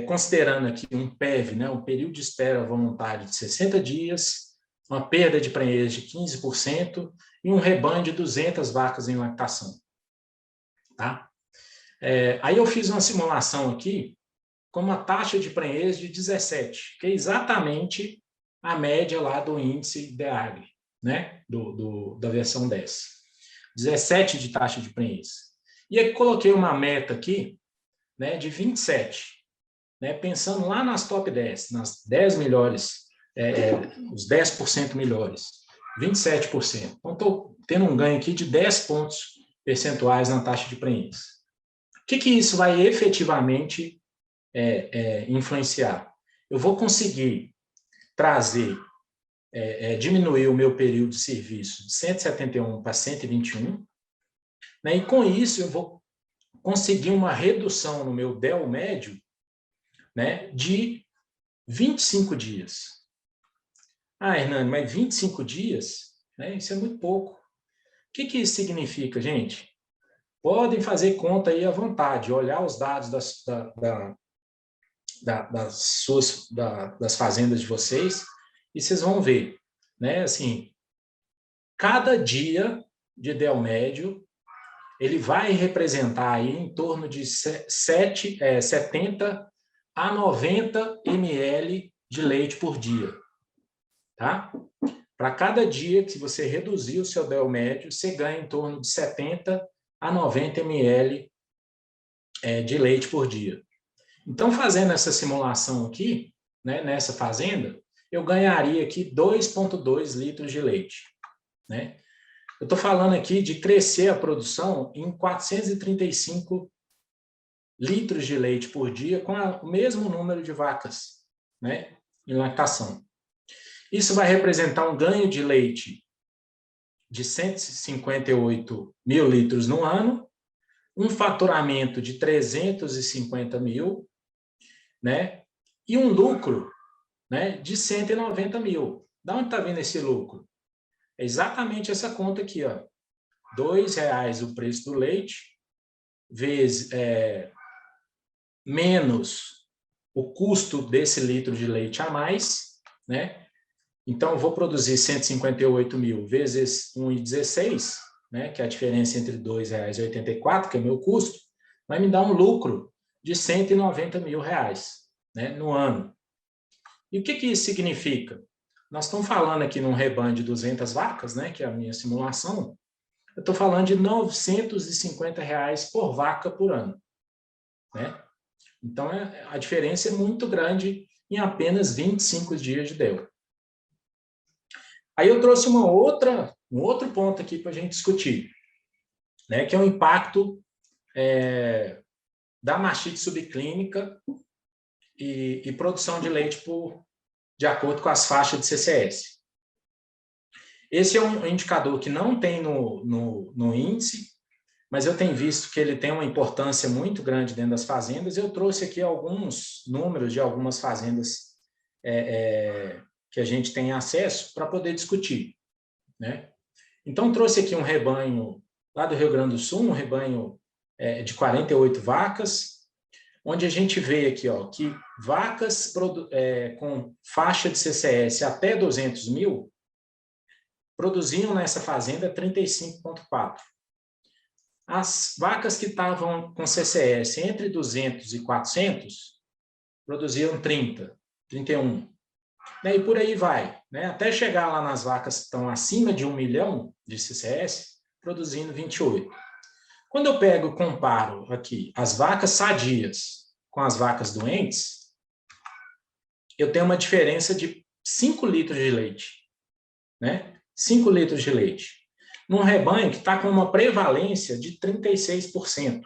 considerando aqui um PEV, né, um período de espera voluntário de 60 dias, uma perda de prenhez de 15% e um rebanho de 200 vacas em lactação. Tá? Aí eu fiz uma simulação aqui com uma taxa de prenhez de 17, que é exatamente a média lá do índice DEAGRE, né, da versão 10. 17 de taxa de prenhez. E aí coloquei uma meta aqui, né, de 27, né, pensando lá nas top 10, nas 10 melhores, os 10% melhores, 27%. Então, estou tendo um ganho aqui de 10 pontos percentuais na taxa de prenhez. O que isso vai efetivamente influenciar? Eu vou conseguir trazer, diminuir o meu período de serviço de 171 para 121, né, e com isso eu vou conseguir uma redução no meu DEL médio, né, de 25 dias. Ah, Hernani, mas 25 dias? Né, isso é muito pouco. O que isso significa, gente? Podem fazer conta aí à vontade, olhar os dados das fazendas de vocês e vocês vão ver, né, assim, cada dia de DEL médio ele vai representar aí em torno de 70 a 90 ml de leite por dia. Tá? Para cada dia que você reduzir o seu DEL médio, você ganha em torno de 70 a 90 ml de leite por dia. Então, fazendo essa simulação aqui, né, nessa fazenda, eu ganharia aqui 2,2 litros de leite. Né? Eu estou falando aqui de crescer a produção em 435 litros de leite por dia com o mesmo número de vacas, né, em lactação. Isso vai representar um ganho de leite de 158 mil litros no ano, um faturamento de 350 mil, né, e um lucro, né, de 190 mil. Da onde está vindo esse lucro? É exatamente essa conta aqui, ó. R$ 2,00 o preço do leite, vezes menos o custo desse litro de leite a mais, né? Então, eu vou produzir 158 mil vezes 1,16, né? Que é a diferença entre R$ 2,84, que é o meu custo, vai me dar um lucro de 190 mil reais, né, no ano. E o que isso significa? Nós estamos falando aqui num rebanho de 200 vacas, né, que é a minha simulação, eu estou falando de R$ 950 por vaca por ano. Né? Então, a diferença é muito grande em apenas 25 dias de DEL. Aí eu trouxe um outro ponto aqui para a gente discutir, né, que é o impacto da mastite subclínica e produção de leite de acordo com as faixas de CCS. Esse é um indicador que não tem no índice, mas eu tenho visto que ele tem uma importância muito grande dentro das fazendas. Eu trouxe aqui alguns números de algumas fazendas que a gente tem acesso para poder discutir, né? Então, trouxe aqui um rebanho lá do Rio Grande do Sul, um rebanho de 48 vacas, onde a gente vê aqui que vacas com faixa de CCS até 200 mil produziam nessa fazenda 35,4. As vacas que estavam com CCS entre 200 e 400 produziam 30, 31. E por aí vai, né? Até chegar lá nas vacas que estão acima de 1 milhão de CCS, produzindo 28. Quando eu pego e comparo aqui as vacas sadias com as vacas doentes, eu tenho uma diferença de 5 litros de leite, né? 5 litros de leite. Num rebanho que está com uma prevalência de 36%.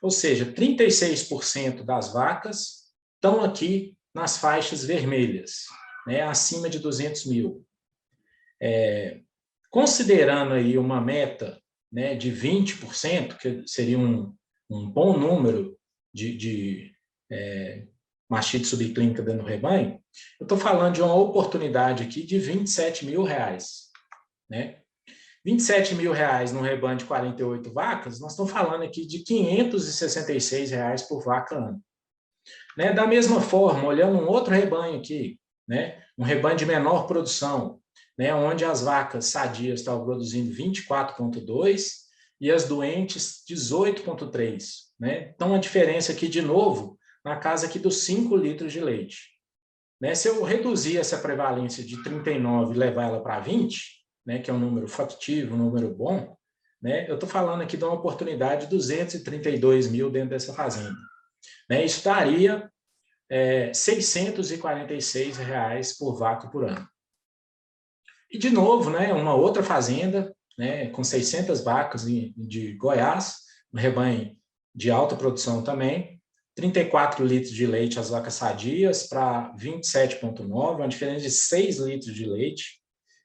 Ou seja, 36% das vacas estão aqui nas faixas vermelhas, né? Acima de 200 mil. Considerando aí uma meta, né, de 20%, que seria um bom número de mastite subclínica dentro do rebanho, eu estou falando de uma oportunidade aqui de R$27 mil, né? R$27 mil num rebanho de 48 vacas, nós estamos falando aqui de R$566 por vaca ano. Né? Da mesma forma, olhando um outro rebanho aqui, né? Um rebanho de menor produção, né? Onde as vacas sadias estavam produzindo 24,2 e as doentes 18,3. Né? Então, a diferença aqui, de novo, na casa aqui dos 5 litros de leite. Né? Se eu reduzir essa prevalência de 39 e levar ela para 20, né, que é um número factível, um número bom, né, eu estou falando aqui de uma oportunidade de 232 mil dentro dessa fazenda. Né? Isso daria R$646 por vaca por ano. E, de novo, né, uma outra fazenda, né, com 600 vacas de Goiás, um rebanho de alta produção também, 34 litros de leite as vacas sadias para 27,9, uma diferença de 6 litros de leite,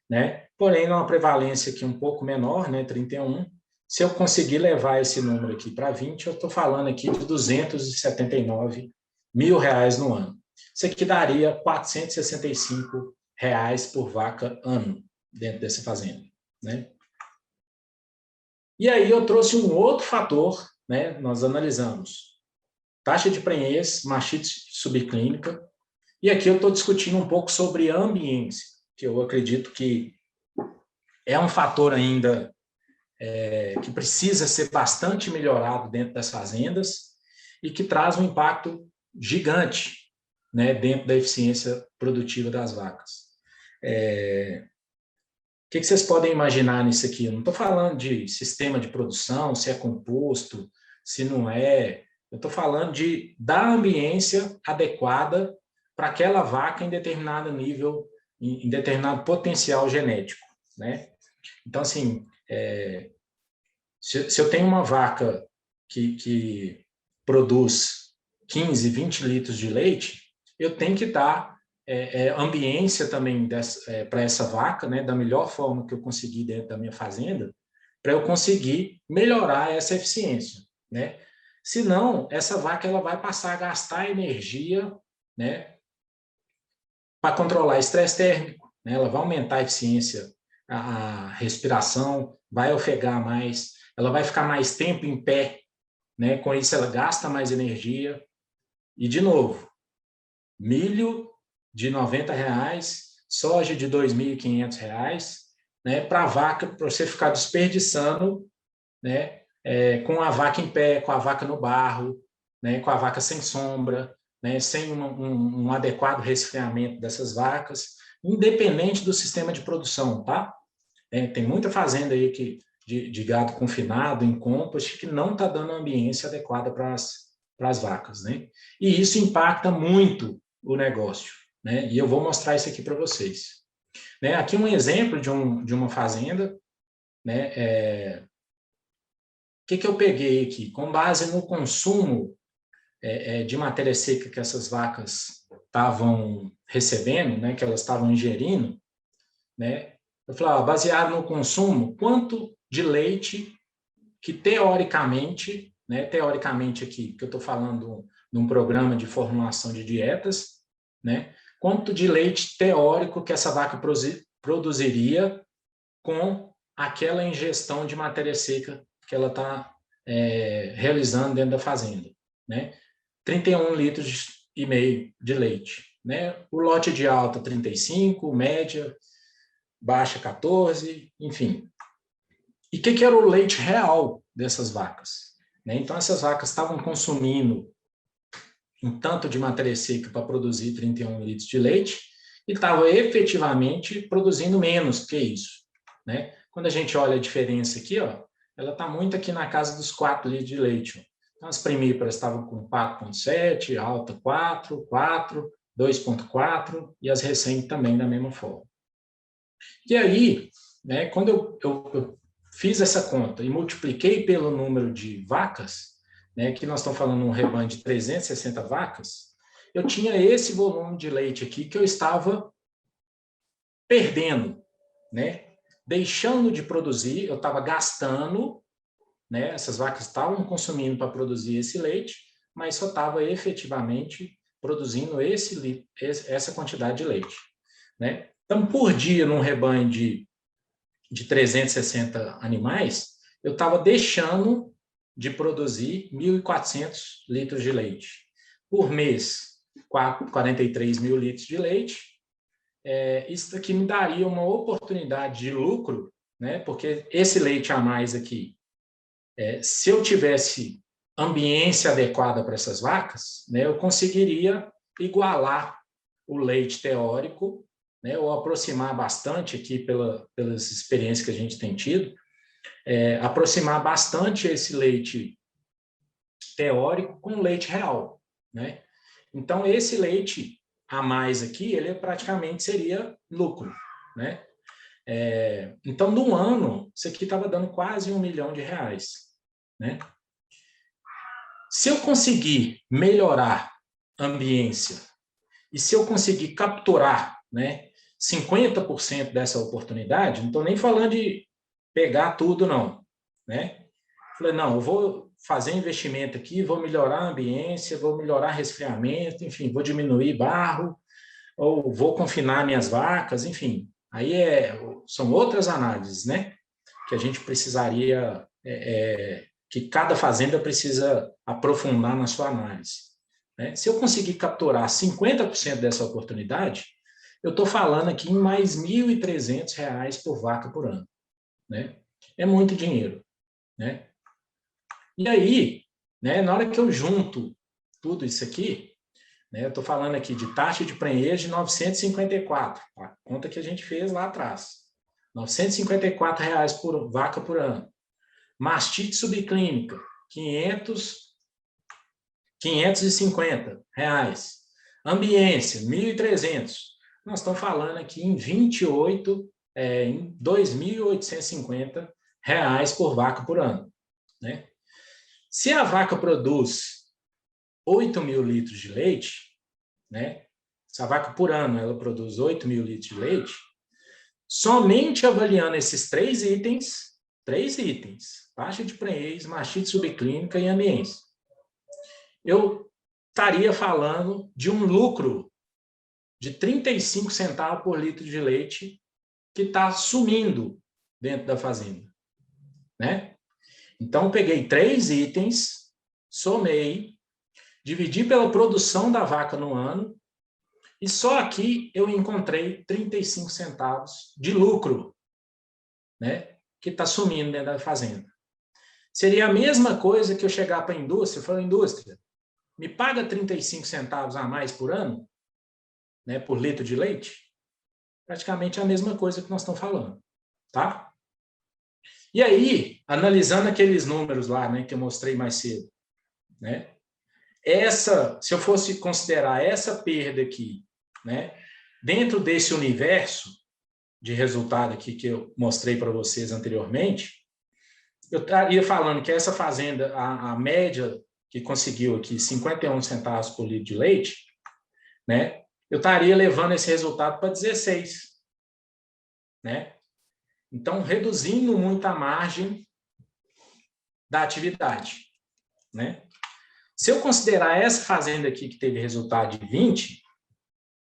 né? Porém, numa prevalência aqui um pouco menor, né, 31, se eu conseguir levar esse número aqui para 20, eu estou falando aqui de R$279 mil no ano. Isso aqui daria R$465 por vaca ano dentro dessa fazenda, né? E aí eu trouxe um outro fator, né? Nós analisamos taxa de prenhez, mastite subclínica, e aqui eu estou discutindo um pouco sobre a ambiência, que eu acredito que é um fator ainda que precisa ser bastante melhorado dentro das fazendas e que traz um impacto gigante, né, dentro da eficiência produtiva das vacas. O que vocês podem imaginar nisso aqui? Eu não estou falando de sistema de produção, se é composto, se não é. Eu estou falando da ambiência adequada para aquela vaca em determinado nível, em determinado potencial genético, né? Então, assim, se eu tenho uma vaca que produz 15, 20 litros de leite, eu tenho que dar ambiência também para essa vaca, né, da melhor forma que eu conseguir dentro da minha fazenda, para eu conseguir melhorar essa eficiência, né? Senão, essa vaca ela vai passar a gastar energia, né, para controlar estresse térmico, né? Ela vai aumentar a eficiência, a respiração, vai ofegar mais, ela vai ficar mais tempo em pé, né? Com isso ela gasta mais energia. E, de novo, milho de R$90, soja de R$2.500, né? Para a vaca, para você ficar desperdiçando, né? Com a vaca em pé, com a vaca no barro, né? Com a vaca sem sombra, né? Sem um adequado resfriamento dessas vacas, independente do sistema de produção, tá? Tem muita fazenda aí de gado confinado, em compost, que não está dando a ambiência adequada para as vacas, né? E isso impacta muito o negócio, né? E eu vou mostrar isso aqui para vocês. Né? Aqui um exemplo de uma fazenda, né? O que eu peguei aqui? Com base no consumo de matéria seca que essas vacas estavam recebendo, né? Que elas estavam ingerindo, né? Eu falei, baseado no consumo, quanto de leite que teoricamente, né, teoricamente aqui, que eu estou falando de um programa de formulação de dietas, né, quanto de leite teórico que essa vaca produziria com aquela ingestão de matéria seca que ela está realizando dentro da fazenda, né? 31 litros e meio de leite, né? O lote de alta 35, média, baixa 14, enfim. E o que era o leite real dessas vacas? Né? Então, essas vacas estavam consumindo um tanto de matéria seca para produzir 31 litros de leite e estavam efetivamente produzindo menos que isso, né? Quando a gente olha a diferença aqui, ó, ela está muito aqui na casa dos 4 litros de leite. Ó. Então, as primíparas estavam com 4,7, alta 4, 4, 2,4 e as recém também da mesma forma. E aí, né, quando eu fiz essa conta e multipliquei pelo número de vacas, né, que nós estamos falando de um rebanho de 360 vacas, eu tinha esse volume de leite aqui que eu estava perdendo, né? Deixando de produzir, eu estava gastando, né? Essas vacas estavam consumindo para produzir esse leite, mas só estava efetivamente produzindo essa quantidade de leite, né? Então, por dia, num rebanho de 360 animais, eu estava deixando de produzir 1.400 litros de leite. Por mês, 43 mil litros de leite. Isso aqui me daria uma oportunidade de lucro, né? Porque esse leite a mais aqui, se eu tivesse ambiência adequada para essas vacas, né, eu conseguiria igualar o leite teórico, né, ou aproximar bastante aqui pelas experiências que a gente tem tido, aproximar bastante esse leite teórico com o leite real, né? Então, esse leite a mais aqui, ele praticamente seria lucro, né? Então, num ano, isso aqui estava dando quase R$1 milhão, né? Se eu conseguir melhorar a ambiência e se eu conseguir capturar, né, 50% dessa oportunidade, não estou nem falando de pegar tudo, não, né? Falei, não, eu vou fazer investimento aqui, vou melhorar a ambiência, vou melhorar resfriamento, enfim, vou diminuir barro, ou vou confinar minhas vacas, enfim. Aí são outras análises, né? Que a gente precisaria, que cada fazenda precisa aprofundar na sua análise. Né? Se eu conseguir capturar 50% dessa oportunidade, eu estou falando aqui em mais R$ 1.300 por vaca por ano. Né? É muito dinheiro. Né? E aí, né, na hora que eu junto tudo isso aqui, né, eu estou falando aqui de taxa de prenhez de 954, a conta que a gente fez lá atrás. R$ 954 por vaca por ano. Mastite subclínica, 550 reais. Ambiência, 1.300. Nós estamos falando aqui em 28, em 2.850 reais por vaca por ano. Né? Se a vaca produz 8 mil litros de leite, né? Se a vaca por ano ela produz 8 mil litros de leite, somente avaliando esses três itens, taxa de prenhez, mastite subclínica e ambiência, eu estaria falando de um lucro de 35 centavos por litro de leite que está sumindo dentro da fazenda. Né? Então, eu peguei 3 itens, somei, dividi pela produção da vaca no ano, e só aqui eu encontrei 35 centavos de lucro, né, que está sumindo dentro da fazenda. Seria a mesma coisa que eu chegar para a indústria e falar, indústria, me paga 35 centavos a mais por ano, né, por litro de leite? Praticamente a mesma coisa que nós estamos falando. Tá? E aí, analisando aqueles números lá, né, que eu mostrei mais cedo, né, se eu fosse considerar essa perda aqui, né, dentro desse universo de resultado aqui que eu mostrei para vocês anteriormente, eu estaria falando que essa fazenda, a média que conseguiu aqui 51 centavos por litro de leite, né, eu estaria levando esse resultado para 16. Né? Então, reduzindo muito a margem da atividade, né? Se eu considerar essa fazenda aqui que teve resultado de 20,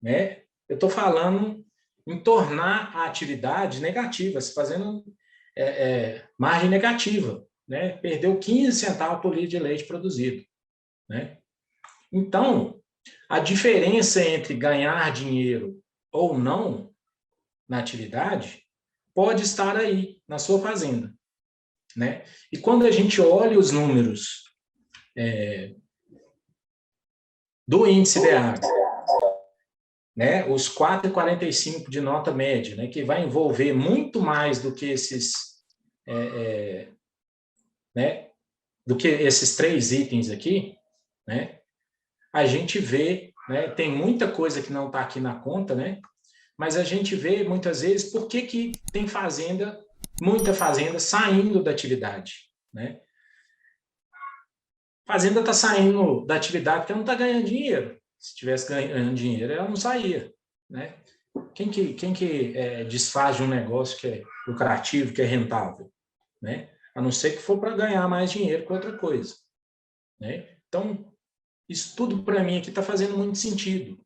né, eu estou falando em tornar a atividade negativa, se fazendo margem negativa, né? Perdeu 15 centavos por litro de leite produzido, né? Então, a diferença entre ganhar dinheiro ou não na atividade pode estar aí, na sua fazenda, né? E quando a gente olha os números do índice DEAG, né, os 4,45 de nota média, né, que vai envolver muito mais do que né, do que esses 3 itens aqui, né, a gente vê, né, tem muita coisa que não está aqui na conta, né, mas a gente vê muitas vezes por que tem muita fazenda saindo da atividade, né? Fazenda está saindo da atividade porque não está ganhando dinheiro. Se estivesse ganhando dinheiro, ela não saía, né? Quem que desfaz de um negócio que é lucrativo, que é rentável, né? A não ser que for para ganhar mais dinheiro com outra coisa, né? Então, isso tudo para mim aqui está fazendo muito sentido,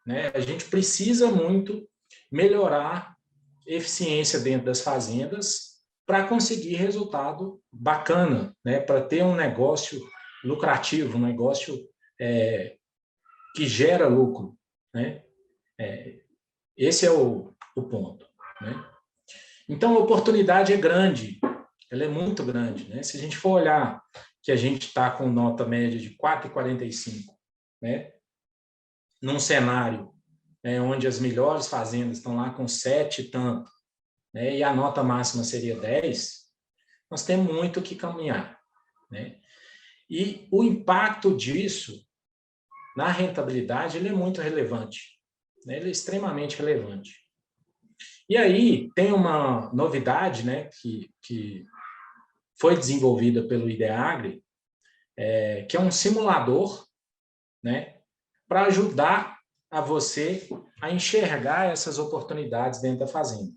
né? A gente precisa muito melhorar eficiência dentro das fazendas para conseguir resultado bacana, né? Para ter um negócio lucrativo, um negócio que gera lucro, né? Esse é o ponto, né? Então, a oportunidade é grande, ela é muito grande, né? Se a gente for olhar que a gente está com nota média de 4,45, né? Num cenário onde as melhores fazendas estão lá com 7 e tanto, né? E a nota máxima seria 10, nós temos muito que caminhar, né? E o impacto disso na rentabilidade ele é muito relevante, né? Ele é extremamente relevante. E aí tem uma novidade, né, que foi desenvolvida pelo IDEAGRE, que é um simulador, né, para ajudar a você a enxergar essas oportunidades dentro da fazenda,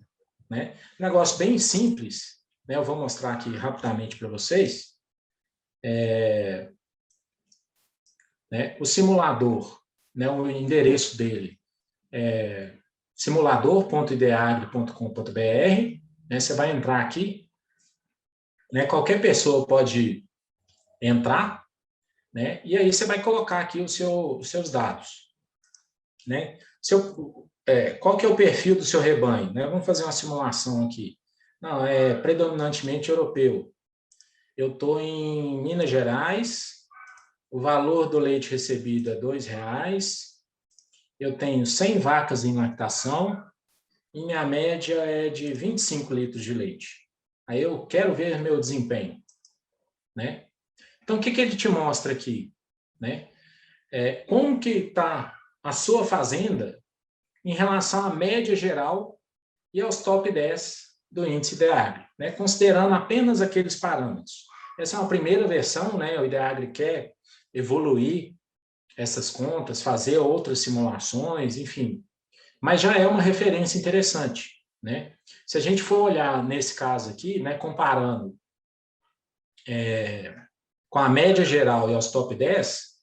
né? Um negócio bem simples, né, eu vou mostrar aqui rapidamente para vocês. Né, o simulador, né, o endereço dele é simulador.ideagre.com.br, né, você vai entrar aqui, né, qualquer pessoa pode entrar, né, e aí você vai colocar aqui os seus dados, né, qual que é o perfil do seu rebanho, né, vamos fazer uma simulação aqui, não, é predominantemente europeu, eu estou em Minas Gerais, o valor do leite recebido é R$2, eu tenho 100 vacas em lactação e minha média é de 25 litros de leite. Aí eu quero ver meu desempenho, né? Então, o que ele te mostra aqui, né? Como que está a sua fazenda em relação à média geral e aos top 10 do índice IDEAGRE, né? Considerando apenas aqueles parâmetros. Essa é uma primeira versão, né? O IDEAGRE quer evoluir essas contas, fazer outras simulações, enfim. Mas já é uma referência interessante, né? Se a gente for olhar nesse caso aqui, né, comparando com a média geral e aos top 10,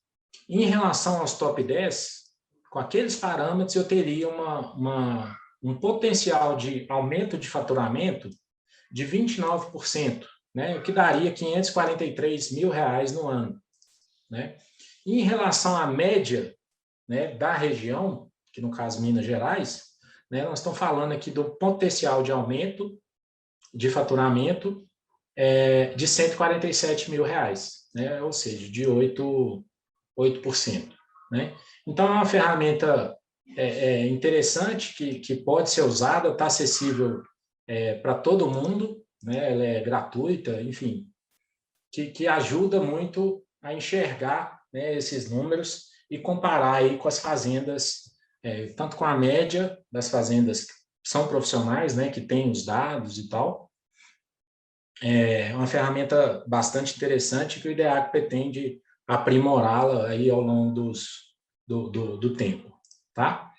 em relação aos top 10, com aqueles parâmetros eu teria um potencial de aumento de faturamento de 29%, né, o que daria R$543 mil no ano, né? Em relação à média, né, da região, que no caso Minas Gerais, né, nós estamos falando aqui do potencial de aumento de faturamento de R$147 mil, né, ou seja, de 8%. Né? Então, é uma ferramenta interessante que pode ser usada, está acessível para todo mundo, né? Ela é gratuita, enfim, que ajuda muito a enxergar, né, esses números e comparar aí com as fazendas, tanto com a média das fazendas que são profissionais, né, que têm os dados e tal. É uma ferramenta bastante interessante que o IDEAGRE pretende aprimorá-la aí ao longo do tempo, tá?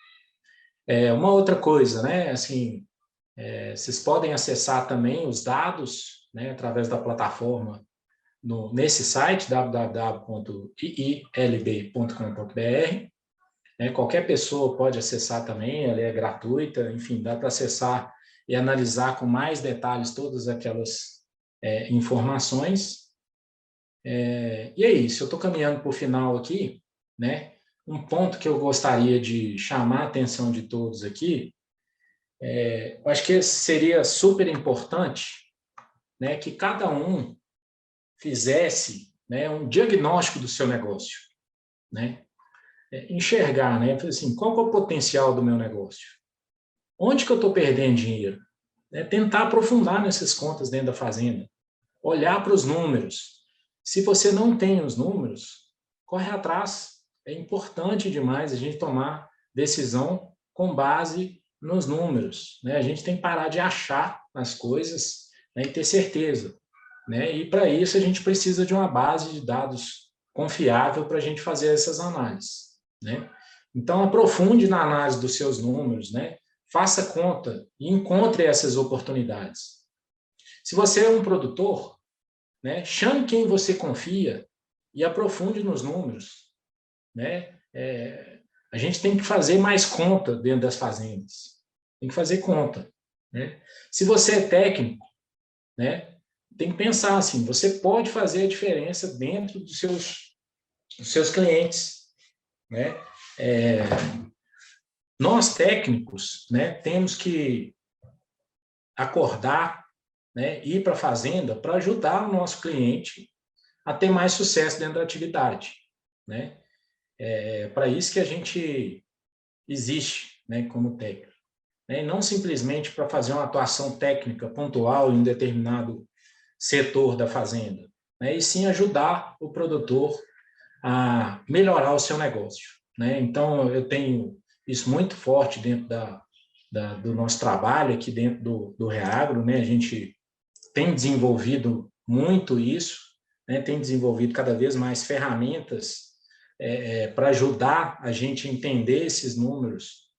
Uma outra coisa, né, assim, vocês podem acessar também os dados, né, através da plataforma nesse site, www.iilb.com.br. Qualquer pessoa pode acessar também, ela é gratuita, enfim, dá para acessar e analisar com mais detalhes todas aquelas informações. E é isso, eu estou caminhando para o final aqui, né? Um ponto que eu gostaria de chamar a atenção de todos aqui, eu acho que seria super importante, né, que cada um fizesse, né, um diagnóstico do seu negócio, né? Enxergar, né, assim, qual que é o potencial do meu negócio? Onde que eu estou perdendo dinheiro? Tentar aprofundar nessas contas dentro da fazenda, olhar para os números. Se você não tem os números, corre atrás. É importante demais a gente tomar decisão com base nos números, né? A gente tem que parar de achar as coisas, né, e ter certeza, né? E para isso a gente precisa de uma base de dados confiável para a gente fazer essas análises, né? Então aprofunde na análise dos seus números, né? Faça conta e encontre essas oportunidades. Se você é um produtor, né, chame quem você confia e aprofunde nos números, né? A gente tem que fazer mais conta dentro das fazendas. Tem que fazer conta, né? Se você é técnico, né, tem que pensar assim, você pode fazer a diferença dentro dos seus clientes, né? Nós técnicos, né, temos que acordar, né, ir para a fazenda para ajudar o nosso cliente a ter mais sucesso dentro da atividade, né? Para isso que a gente existe, né, como técnico, né? E não simplesmente para fazer uma atuação técnica pontual em um determinado setor da fazenda, né? E sim ajudar o produtor a melhorar o seu negócio, né? Então, eu tenho isso muito forte dentro do nosso trabalho aqui dentro do Reagro, né? A gente tem desenvolvido muito isso, né? Tem desenvolvido cada vez mais ferramentas para ajudar a gente a entender esses números,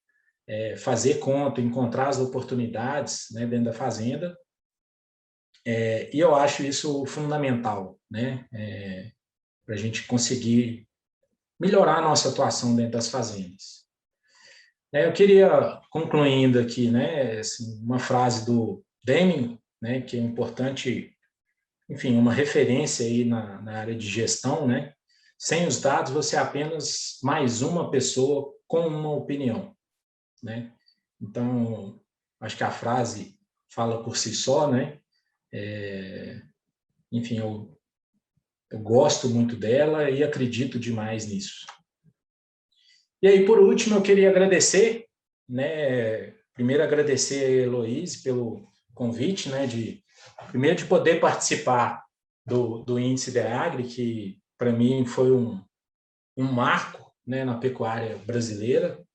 fazer conta, encontrar as oportunidades, né, dentro da fazenda. E eu acho isso fundamental, né? Para a gente conseguir melhorar a nossa atuação dentro das fazendas. Eu queria, concluindo aqui, né, assim, uma frase do Deming, né, que é importante, enfim, uma referência aí na área de gestão, né? Sem os dados, você é apenas mais uma pessoa com uma opinião, né? Então, acho que a frase fala por si só, né? Enfim, eu gosto muito dela e acredito demais nisso. E aí, por último, eu queria agradecer, né? Primeiro agradecer a Heloíse pelo convite, né? Primeiro de poder participar do Índice DEAGRE, que para mim foi um marco, né, na pecuária brasileira.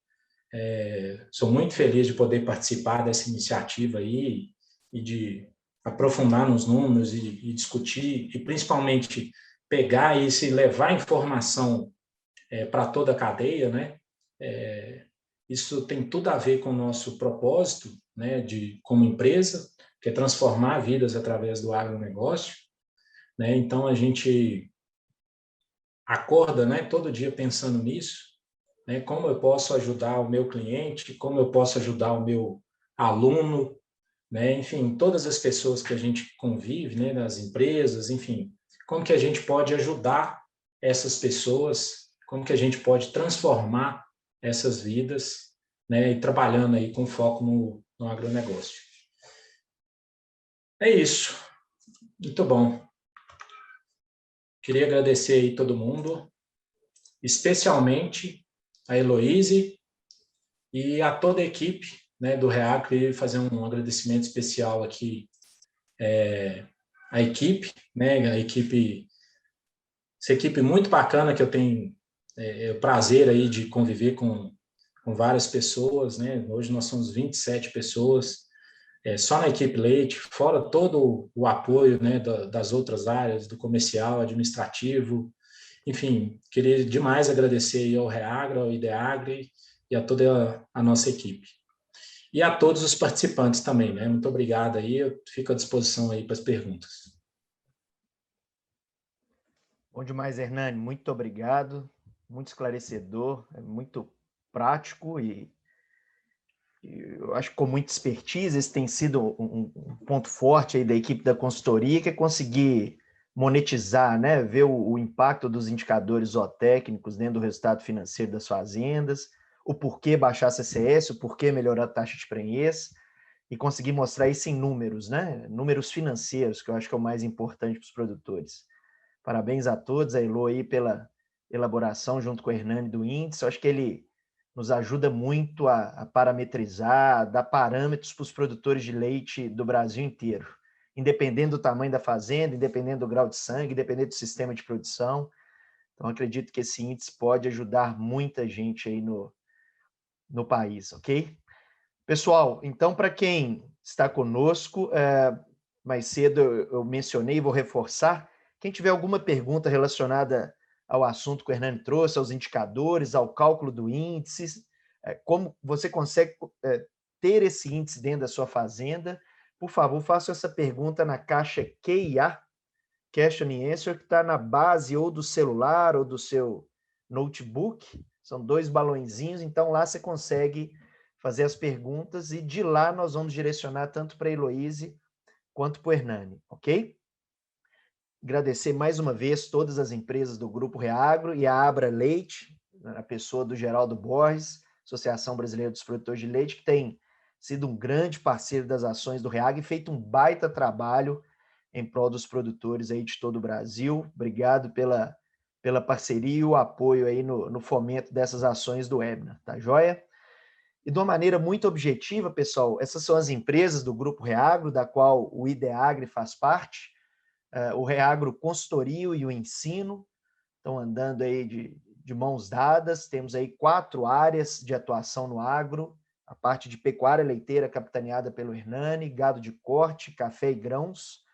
Sou muito feliz de poder participar dessa iniciativa aí e de aprofundar nos números e discutir, e principalmente pegar isso e levar informação para toda a cadeia, né? Isso tem tudo a ver com o nosso propósito, né, como empresa, que é transformar vidas através do agronegócio, né? Então, a gente acorda, né, todo dia pensando nisso, né? Como eu posso ajudar o meu cliente, como eu posso ajudar o meu aluno, né? Enfim, todas as pessoas que a gente convive, né, nas empresas, enfim, como que a gente pode ajudar essas pessoas, como que a gente pode transformar essas vidas, né, e trabalhando aí com foco no agronegócio. É isso. Muito bom. Queria agradecer aí todo mundo, especialmente a Heloíse e a toda a equipe, né, do Reagro. Queria fazer um agradecimento especial aqui à equipe, né, essa equipe muito bacana que eu tenho o prazer aí de conviver com várias pessoas, né? Hoje nós somos 27 pessoas, só na equipe leite, fora todo o apoio, né, das outras áreas, do comercial, administrativo, enfim, queria demais agradecer aí ao Reagro, ao IDEAGRE e a toda a nossa equipe. E a todos os participantes também, né? Muito obrigado aí, eu fico à disposição aí para as perguntas. Bom demais, Hernani. Muito obrigado. Muito esclarecedor, muito prático e eu acho que com muita expertise. Esse tem sido um ponto forte aí da equipe da consultoria, que é conseguir monetizar, né? Ver o impacto dos indicadores zootécnicos dentro do resultado financeiro das fazendas, o porquê baixar CCS, o porquê melhorar a taxa de prenhez e conseguir mostrar isso em números, né? Números financeiros, que eu acho que é o mais importante para os produtores. Parabéns a todos, a Elo aí pela elaboração junto com o Hernani do índice. Eu acho que ele nos ajuda muito a parametrizar, a dar parâmetros para os produtores de leite do Brasil inteiro, independendo do tamanho da fazenda, independendo do grau de sangue, independendo do sistema de produção. Então, acredito que esse índice pode ajudar muita gente aí no país, ok? Pessoal, então, para quem está conosco, mais cedo eu mencionei e vou reforçar, quem tiver alguma pergunta relacionada ao assunto que o Hernani trouxe, aos indicadores, ao cálculo do índice, como você consegue ter esse índice dentro da sua fazenda, por favor, faça essa pergunta na caixa QIA, Question and Answer, que está na base ou do celular ou do seu notebook. São 2 balõezinhos, então lá você consegue fazer as perguntas e de lá nós vamos direcionar tanto para a Heloíse quanto para o Hernani, ok? Agradecer mais uma vez todas as empresas do Grupo Reagro e a Abra Leite, a pessoa do Geraldo Borges, Associação Brasileira dos Produtores de Leite, que tem sido um grande parceiro das ações do Reagro e feito um baita trabalho em prol dos produtores aí de todo o Brasil. Obrigado pela parceria e o apoio aí no fomento dessas ações do Ebna, tá joia? E de uma maneira muito objetiva, pessoal, essas são as empresas do Grupo Reagro, da qual o IDEAGRE faz parte. O Reagro Consultorio e o Ensino estão andando aí de mãos dadas. Temos aí 4 áreas de atuação no agro: a parte de pecuária leiteira capitaneada pelo Hernani, gado de corte, café e grãos,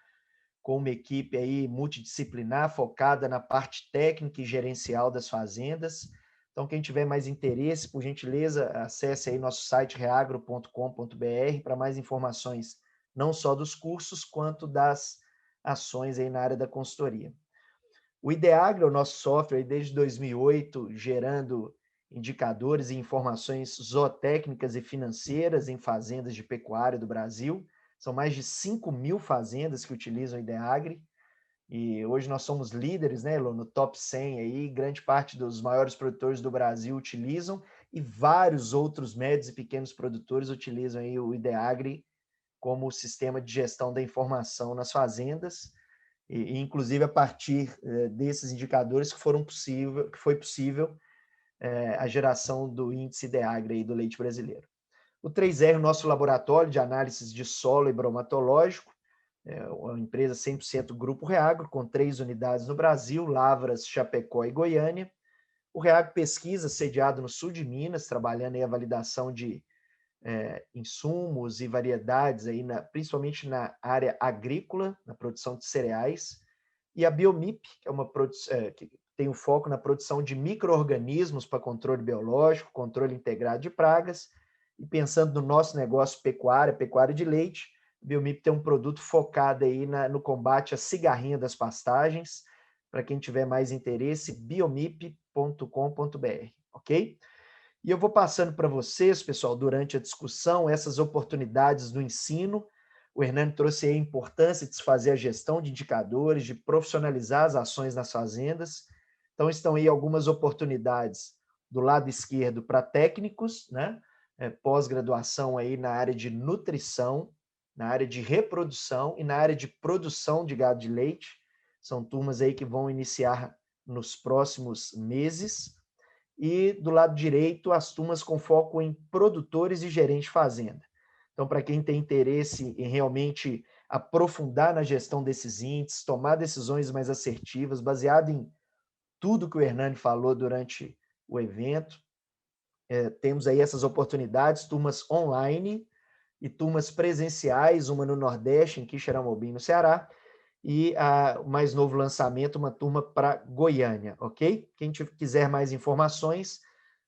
com uma equipe aí multidisciplinar focada na parte técnica e gerencial das fazendas. Então, quem tiver mais interesse, por gentileza, acesse aí nosso site reagro.com.br para mais informações, não só dos cursos, quanto das ações aí na área da consultoria. O IDEAGRE é o nosso software desde 2008, gerando indicadores e informações zootécnicas e financeiras em fazendas de pecuária do Brasil. São mais de 5.000 fazendas que utilizam o IDEAGRE, e hoje nós somos líderes, né, Elô, no top 100 aí. Grande parte dos maiores produtores do Brasil utilizam e vários outros médios e pequenos produtores utilizam aí o IDEAGRE como sistema de gestão da informação nas fazendas, e inclusive a partir desses indicadores que foi possível a geração do índice IDEAGRE aí do leite brasileiro. O 3R, o nosso laboratório de análises de solo e bromatológico, é uma empresa 100% Grupo Reagro, com 3 unidades no Brasil, Lavras, Chapecó e Goiânia. O Reagro Pesquisa, sediado no sul de Minas, trabalhando aí a validação de insumos e variedades, aí principalmente na área agrícola, na produção de cereais. E a Biomip, que é uma que tem um foco na produção de micro-organismos para controle biológico, controle integrado de pragas. E pensando no nosso negócio pecuária de leite, a Biomip tem um produto focado aí no combate à cigarrinha das pastagens. Para quem tiver mais interesse, biomip.com.br, ok? E eu vou passando para vocês, pessoal, durante a discussão, essas oportunidades do ensino. O Hernani trouxe aí a importância de se fazer a gestão de indicadores, de profissionalizar as ações nas fazendas. Então, estão aí algumas oportunidades do lado esquerdo para técnicos, né? Pós-graduação aí na área de nutrição, na área de reprodução e na área de produção de gado de leite. São turmas aí que vão iniciar nos próximos meses. E do lado direito, as turmas com foco em produtores e gerentes de fazenda. Então, para quem tem interesse em realmente aprofundar na gestão desses índices, tomar decisões mais assertivas, baseado em tudo que o Hernani falou durante o evento, temos aí essas oportunidades, turmas online e turmas presenciais, uma no Nordeste, em Quixeramobim, no Ceará, e o mais novo lançamento, uma turma para Goiânia, ok? Quem quiser mais informações,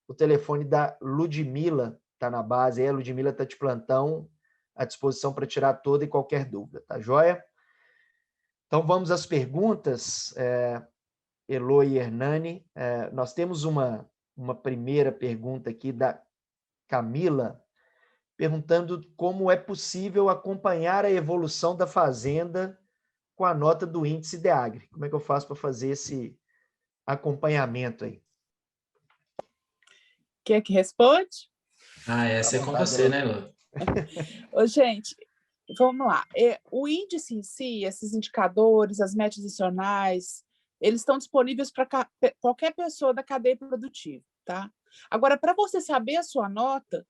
o telefone da Ludmila está na base, a Ludmila está de plantão, à disposição para tirar toda e qualquer dúvida, tá joia? Então vamos às perguntas. Elô e Hernani. Nós temos uma primeira pergunta aqui da Camila, perguntando como é possível acompanhar a evolução da fazenda com a nota do índice DEAGRE. Como é que eu faço para fazer esse acompanhamento aí? Quer que responde? Essa é com você, né, Lu? Ô, gente, vamos lá. O índice em si, esses indicadores, as metas adicionais, eles estão disponíveis para qualquer pessoa da cadeia produtiva, tá? Agora, para você saber a sua nota,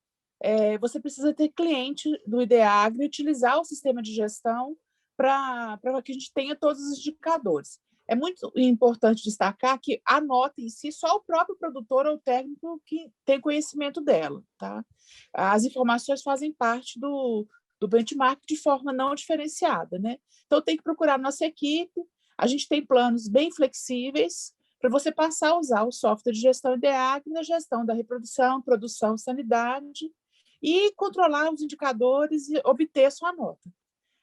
você precisa ter cliente do IDEAGRE e utilizar o sistema de gestão para que a gente tenha todos os indicadores. É muito importante destacar que a nota em si, só o próprio produtor ou técnico que tem conhecimento dela, tá? As informações fazem parte do benchmark de forma não diferenciada, né? Então, tem que procurar a nossa equipe. A gente tem planos bem flexíveis para você passar a usar o software de gestão IDEAGRE na gestão da reprodução, produção, sanidade e controlar os indicadores e obter a sua nota.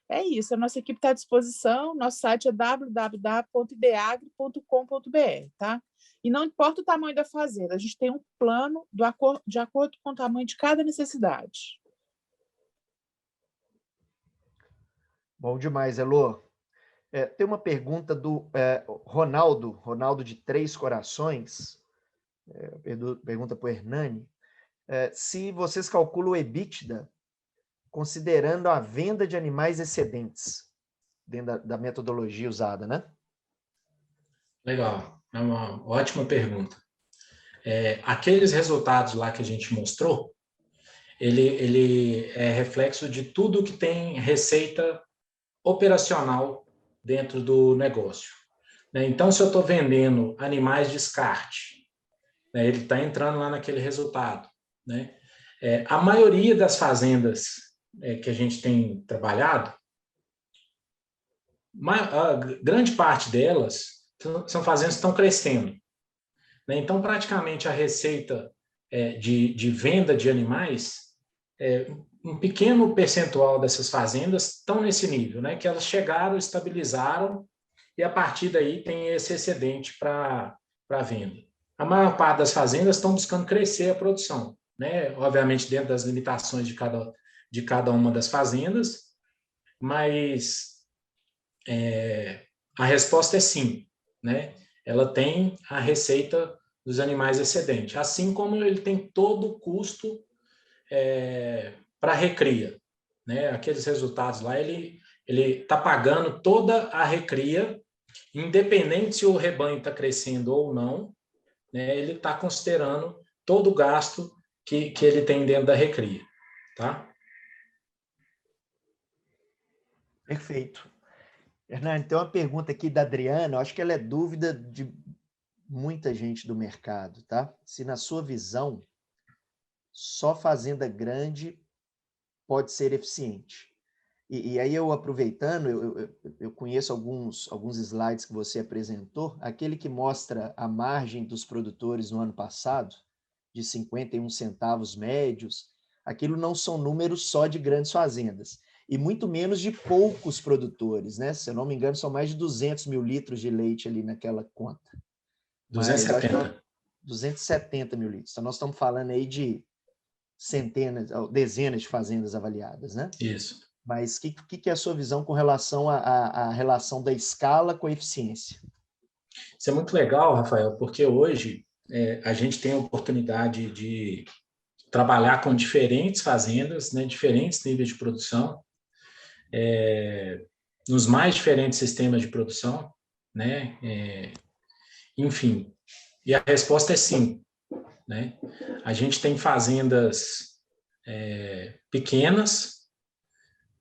É isso, a nossa equipe está à disposição, nosso site é www.ideagre.com.br, tá? E não importa o tamanho da fazenda, a gente tem um plano de acordo com o tamanho de cada necessidade. Bom demais, Elô. Tem uma pergunta do Ronaldo de Três Corações, pergunta para o Hernani, se vocês calculam o EBITDA considerando a venda de animais excedentes, dentro da metodologia usada, né? Legal, é uma ótima pergunta. Aqueles resultados lá que a gente mostrou, ele é reflexo de tudo que tem receita operacional dentro do negócio. Então, se eu estou vendendo animais de descarte, ele está entrando lá naquele resultado. A maioria das fazendas que a gente tem trabalhado, a grande parte delas são fazendas que estão crescendo. Então, praticamente a receita de venda de animais, um pequeno percentual dessas fazendas estão nesse nível, que elas chegaram, estabilizaram, e a partir daí tem esse excedente para venda. A maior parte das fazendas estão buscando crescer a produção, obviamente dentro das limitações de cada uma das fazendas, mas a resposta é sim, ela tem a receita dos animais excedente, assim como ele tem todo o custo para recria, aqueles resultados lá, ele está pagando toda a recria, independente se o rebanho está crescendo ou não, ele está considerando todo o gasto que ele tem dentro da recria, tá? Perfeito. Hernani, tem uma pergunta aqui da Adriana, eu acho que ela é dúvida de muita gente do mercado, tá? Se na sua visão, só fazenda grande pode ser eficiente. E aí eu aproveitando, eu conheço alguns slides que você apresentou, aquele que mostra a margem dos produtores no ano passado, de 51 centavos médios, aquilo não são números só de grandes fazendas, e muito menos de poucos produtores, né? Se eu não me engano, são mais de 200 mil litros de leite ali naquela conta. 270. 270 mil litros. Então, nós estamos falando aí de dezenas de fazendas avaliadas, né? Isso. Mas o que é a sua visão com relação à relação da escala com a eficiência? Isso é muito legal, Rafael, porque hoje a gente tem a oportunidade de trabalhar com diferentes fazendas, diferentes níveis de produção, nos mais diferentes sistemas de produção, enfim. E a resposta é sim. A gente tem fazendas pequenas,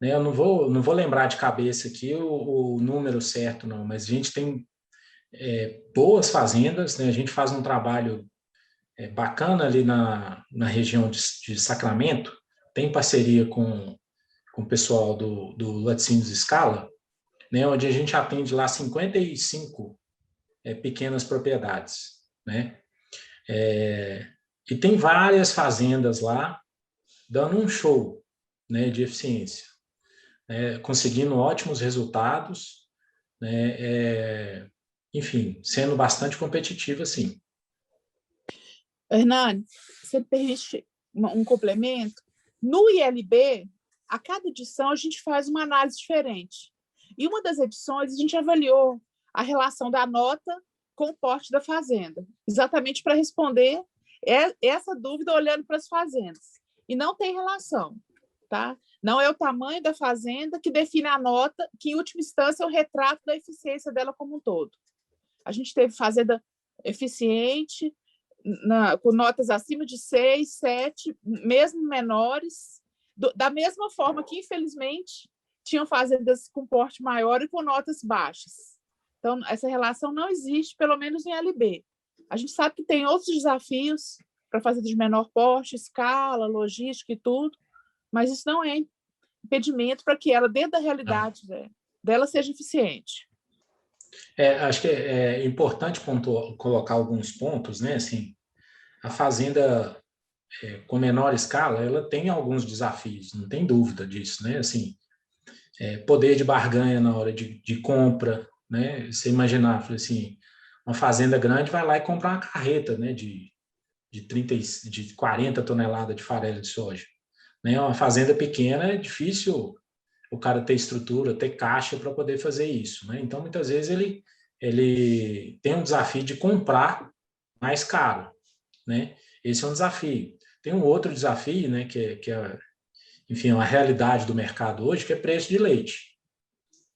eu não vou lembrar de cabeça aqui o número certo, não, mas a gente tem boas fazendas, a gente faz um trabalho bacana ali na região de Sacramento, tem parceria com o pessoal do Laticínios Scala, onde a gente atende lá 55 pequenas propriedades. E tem várias fazendas lá dando um show de eficiência, conseguindo ótimos resultados, enfim, sendo bastante competitiva, sim. Hernani, você permite um complemento? No ILB, a cada edição a gente faz uma análise diferente. E uma das edições a gente avaliou a relação da nota com o porte da fazenda, exatamente para responder essa dúvida olhando para as fazendas. E não tem relação, tá? Não é o tamanho da fazenda que define a nota, que em última instância é o retrato da eficiência dela como um todo. A gente teve fazenda eficiente, com notas acima de 6, 7, mesmo menores, da mesma forma que, infelizmente, tinham fazendas com porte maior e com notas baixas. Então, essa relação não existe, pelo menos em LB. A gente sabe que tem outros desafios para fazendas de menor porte, escala, logística e tudo, mas isso não é impedimento para que ela, dentro da realidade dela, seja eficiente. Acho que é importante colocar alguns pontos, né? Assim, a fazenda com menor escala, ela tem alguns desafios, não tem dúvida disso, né? Assim, poder de barganha na hora de compra, né? Você imaginar, assim, uma fazenda grande vai lá e compra uma carreta, né? De 40 toneladas de farelo de soja, né? Uma fazenda pequena é difícil o cara ter estrutura, ter caixa para poder fazer isso, né? Então, muitas vezes, ele tem um desafio de comprar mais caro, né? Esse é um desafio. Tem um outro desafio, né, que é, enfim, uma realidade do mercado hoje, que é preço de leite,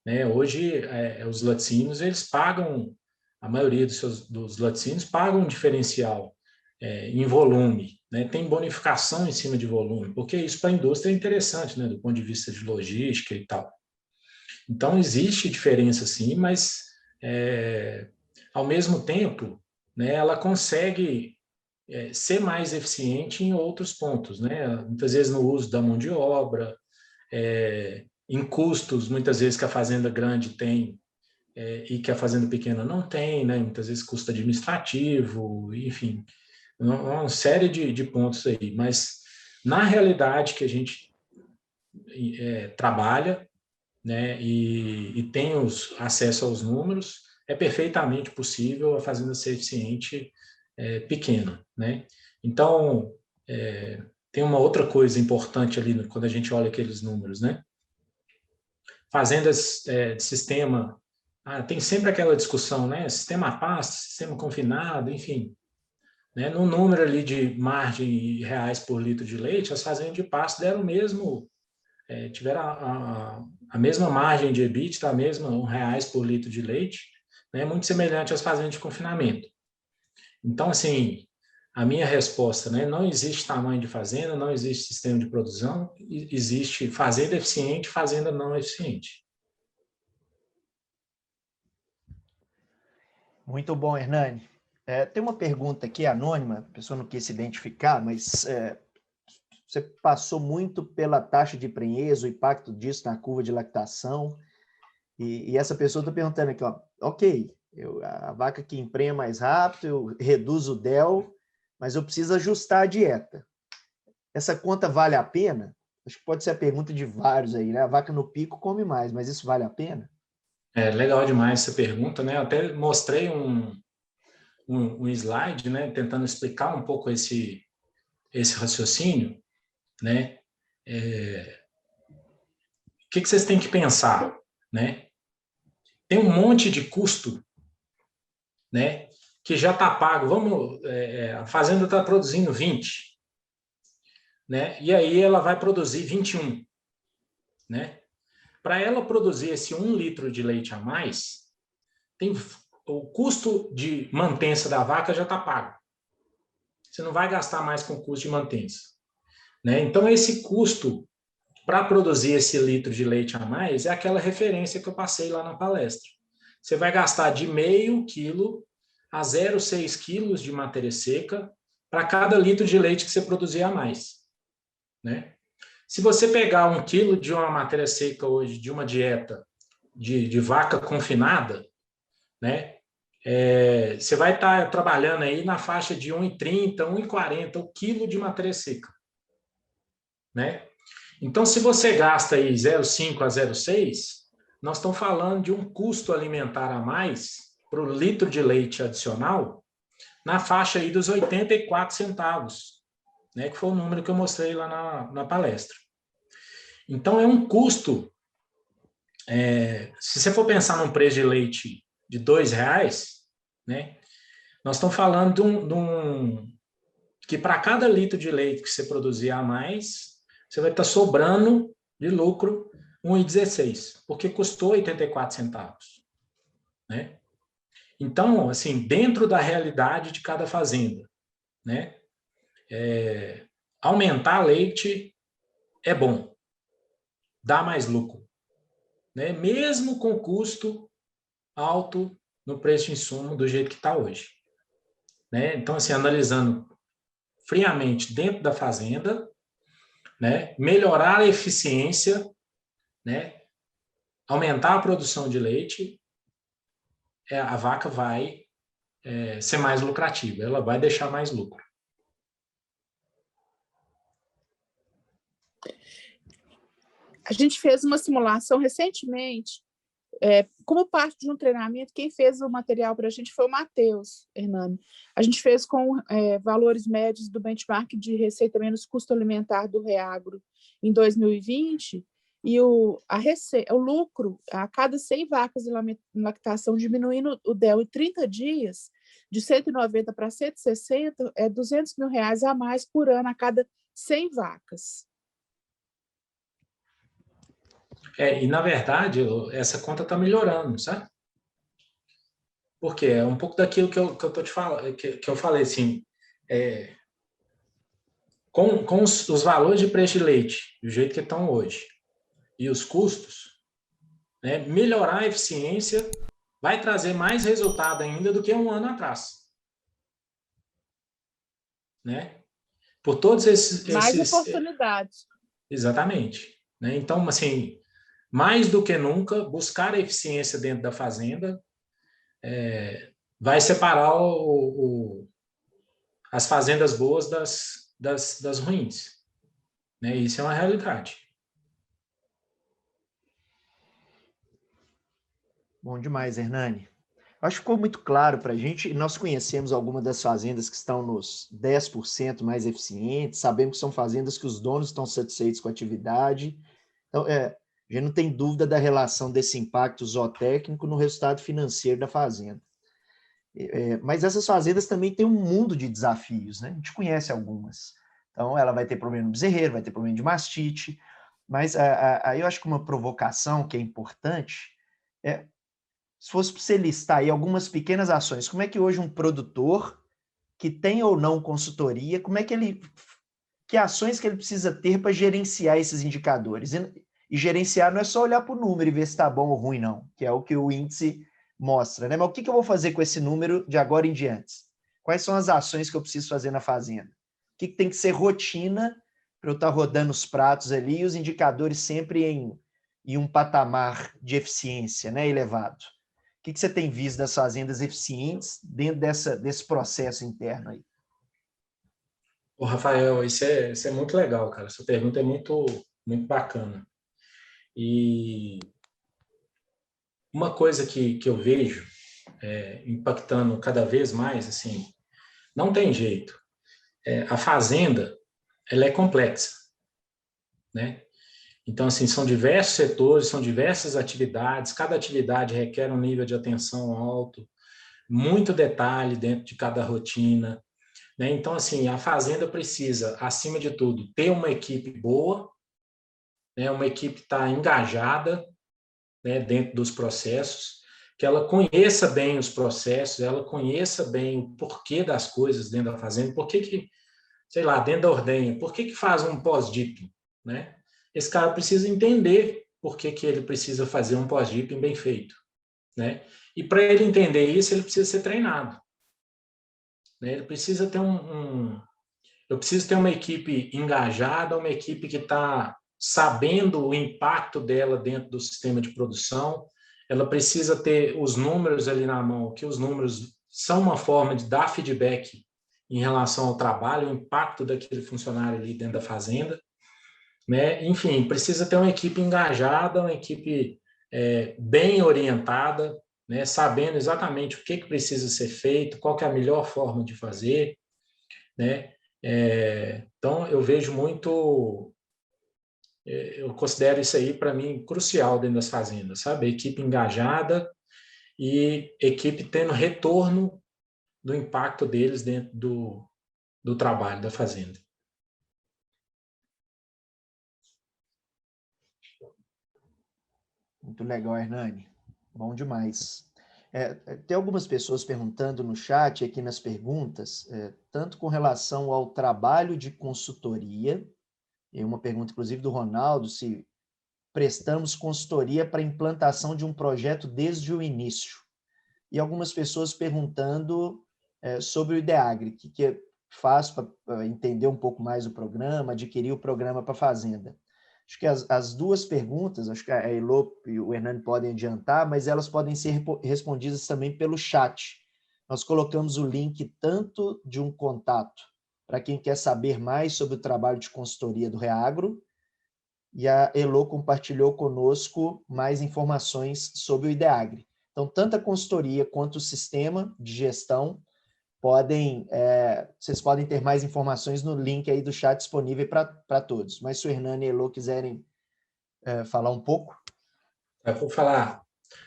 né? Hoje, os laticínios, eles pagam, a maioria dos laticínios pagam um diferencial em volume, né? Tem bonificação em cima de volume, porque isso para a indústria é interessante, né, do ponto de vista de logística e tal. Então, existe diferença sim, mas, ao mesmo tempo, né, ela consegue ser mais eficiente em outros pontos, né? Muitas vezes no uso da mão de obra, em custos, muitas vezes que a fazenda grande tem e que a fazenda pequena não tem, né? Muitas vezes custo administrativo, enfim, uma série de pontos aí, mas na realidade que a gente trabalha, né, e tem acesso aos números, é perfeitamente possível a fazenda ser eficiente pequena, né? Então, tem uma outra coisa importante ali quando a gente olha aqueles números, né? Fazendas de sistema, tem sempre aquela discussão, né? Sistema a pasto, sistema confinado, enfim. Né? No número ali de margem em reais por litro de leite, as fazendas de pasto deram tiveram a mesma margem de EBITDA, a mesma R$1 por litro de leite, né? Muito semelhante às fazendas de confinamento. Então, assim, a minha resposta, né? Não existe tamanho de fazenda, não existe sistema de produção, existe fazenda eficiente, fazenda não eficiente. Muito bom, Hernani. Tem uma pergunta aqui anônima, a pessoa não quis se identificar, mas você passou muito pela taxa de prenhez, o impacto disso na curva de lactação, e essa pessoa está perguntando aqui, ó, ok, a vaca que emprenha mais rápido, eu reduzo o DEL, mas eu preciso ajustar a dieta. Essa conta vale a pena? Acho que pode ser a pergunta de vários aí, né? A vaca no pico come mais, mas isso vale a pena? Legal demais essa pergunta, né? Eu até mostrei um slide, né, tentando explicar um pouco esse raciocínio, né? O que vocês têm que pensar, né? Tem um monte de custo, né, que já está pago. A fazenda está produzindo 20, né? E aí ela vai produzir 21, né? Para ela produzir esse 1 litro de leite a mais, o custo de mantença da vaca já está pago. Você não vai gastar mais com custo de mantença, né? Então, esse custo para produzir esse litro de leite a mais é aquela referência que eu passei lá na palestra. Você vai gastar de meio quilo a 0,6 quilos de matéria seca para cada litro de leite que você produzir a mais, né? Se você pegar 1 quilo de uma matéria seca hoje, de uma dieta de vaca confinada, né? Você vai estar trabalhando aí na faixa de 1,30, 1,40 o quilo de matéria seca, né? Então, se você gasta aí 0,5 a 0,6, nós estamos falando de um custo alimentar a mais para o litro de leite adicional na faixa aí dos 84 centavos, né, que foi o número que eu mostrei lá na palestra. Então, é um custo, se você for pensar num preço de leite de R$2, né, nós estamos falando que para cada litro de leite que você produzir a mais, você vai estar sobrando de lucro R$1,16, porque custou 84 centavos. Né? Então, assim, dentro da realidade de cada fazenda, né, aumentar leite é bom, dá mais lucro, né, mesmo com custo alto no preço de insumo do jeito que está hoje. Né? Então, assim, analisando friamente dentro da fazenda, né, melhorar a eficiência, né, aumentar a produção de leite, a vaca vai ser mais lucrativa, ela vai deixar mais lucro. A gente fez uma simulação recentemente, como parte de um treinamento. Quem fez o material para a gente foi o Matheus Hernani. A gente fez com valores médios do benchmark de receita menos custo alimentar do Reagro em 2020, e o lucro a cada 100 vacas em lactação, diminuindo o DEL em 30 dias, de 190 para 160, é R$200 mil a mais por ano a cada 100 vacas. E, na verdade, essa conta está melhorando, sabe? Porque é um pouco daquilo que eu tô te falando, que eu falei, assim, com os valores de preço de leite, do jeito que estão hoje, e os custos, né, melhorar a eficiência vai trazer mais resultado ainda do que um ano atrás. Né? Por todos esses... Mais oportunidades. Exatamente. Né? Então, assim, mais do que nunca, buscar a eficiência dentro da fazenda vai separar as fazendas boas das ruins. Né? Isso é uma realidade. Bom demais, Hernani. Acho que ficou muito claro para a gente. Nós conhecemos algumas das fazendas que estão nos 10% mais eficientes, sabemos que são fazendas que os donos estão satisfeitos com a atividade. Então, a gente não tem dúvida da relação desse impacto zootécnico no resultado financeiro da fazenda. Mas essas fazendas também têm um mundo de desafios, né? A gente conhece algumas. Então, ela vai ter problema no bezerreiro, vai ter problema de mastite, mas aí eu acho que uma provocação que é importante se fosse para você listar aí algumas pequenas ações, como é que hoje um produtor que tem ou não consultoria, que ações que ele precisa ter para gerenciar esses indicadores? E gerenciar não é só olhar para o número e ver se está bom ou ruim, não, que é o que o índice mostra, né? Mas o que eu vou fazer com esse número de agora em diante? Quais são as ações que eu preciso fazer na fazenda? O que tem que ser rotina para eu estar rodando os pratos ali e os indicadores sempre em um patamar de eficiência, né, elevado? O que você tem visto das fazendas eficientes dentro desse processo interno aí? Ô, Rafael, isso é muito legal, cara. Essa pergunta é muito, muito bacana. E uma coisa que eu vejo impactando cada vez mais, assim, não tem jeito. A fazenda, ela é complexa, né? Então, assim, são diversos setores, são diversas atividades, cada atividade requer um nível de atenção alto, muito detalhe dentro de cada rotina, né? Então, assim, a fazenda precisa, acima de tudo, ter uma equipe boa, né? Uma equipe que está engajada, né, dentro dos processos, que ela conheça bem os processos, ela conheça bem o porquê das coisas dentro da fazenda, por que, sei lá, dentro da ordenha, por que faz um pós-dipping, né? Esse cara precisa entender por que ele precisa fazer um pós-dipping bem feito, né? E para ele entender isso, ele precisa ser treinado, né? Ele precisa ter eu preciso ter uma equipe engajada, uma equipe que está sabendo o impacto dela dentro do sistema de produção. Ela precisa ter os números ali na mão, que os números são uma forma de dar feedback em relação ao trabalho, o impacto daquele funcionário ali dentro da fazenda, né? Enfim, precisa ter uma equipe engajada, uma equipe bem orientada, né, sabendo exatamente o que precisa ser feito, qual que é a melhor forma de fazer, né? Então, eu vejo muito, eu considero isso aí, para mim, crucial dentro das fazendas, sabe? Equipe engajada e equipe tendo retorno do impacto deles dentro do trabalho da fazenda. Muito legal, Hernani. Bom demais. Tem algumas pessoas perguntando no chat, aqui nas perguntas, tanto com relação ao trabalho de consultoria, e uma pergunta, inclusive, do Ronaldo, se prestamos consultoria para a implantação de um projeto desde o início. E algumas pessoas perguntando sobre o IDEAGRE, que faz para entender um pouco mais o programa, adquirir o programa para a fazenda. Acho que as duas perguntas, acho que a Elô e o Hernani podem adiantar, mas elas podem ser respondidas também pelo chat. Nós colocamos o link tanto de um contato para quem quer saber mais sobre o trabalho de consultoria do Reagro, e a Elô compartilhou conosco mais informações sobre o IDEAGRE. Então, tanto a consultoria quanto o sistema de gestão vocês podem ter mais informações no link aí do chat disponível para todos. Mas se o Hernani e a Elô quiserem falar um pouco. Eu vou falar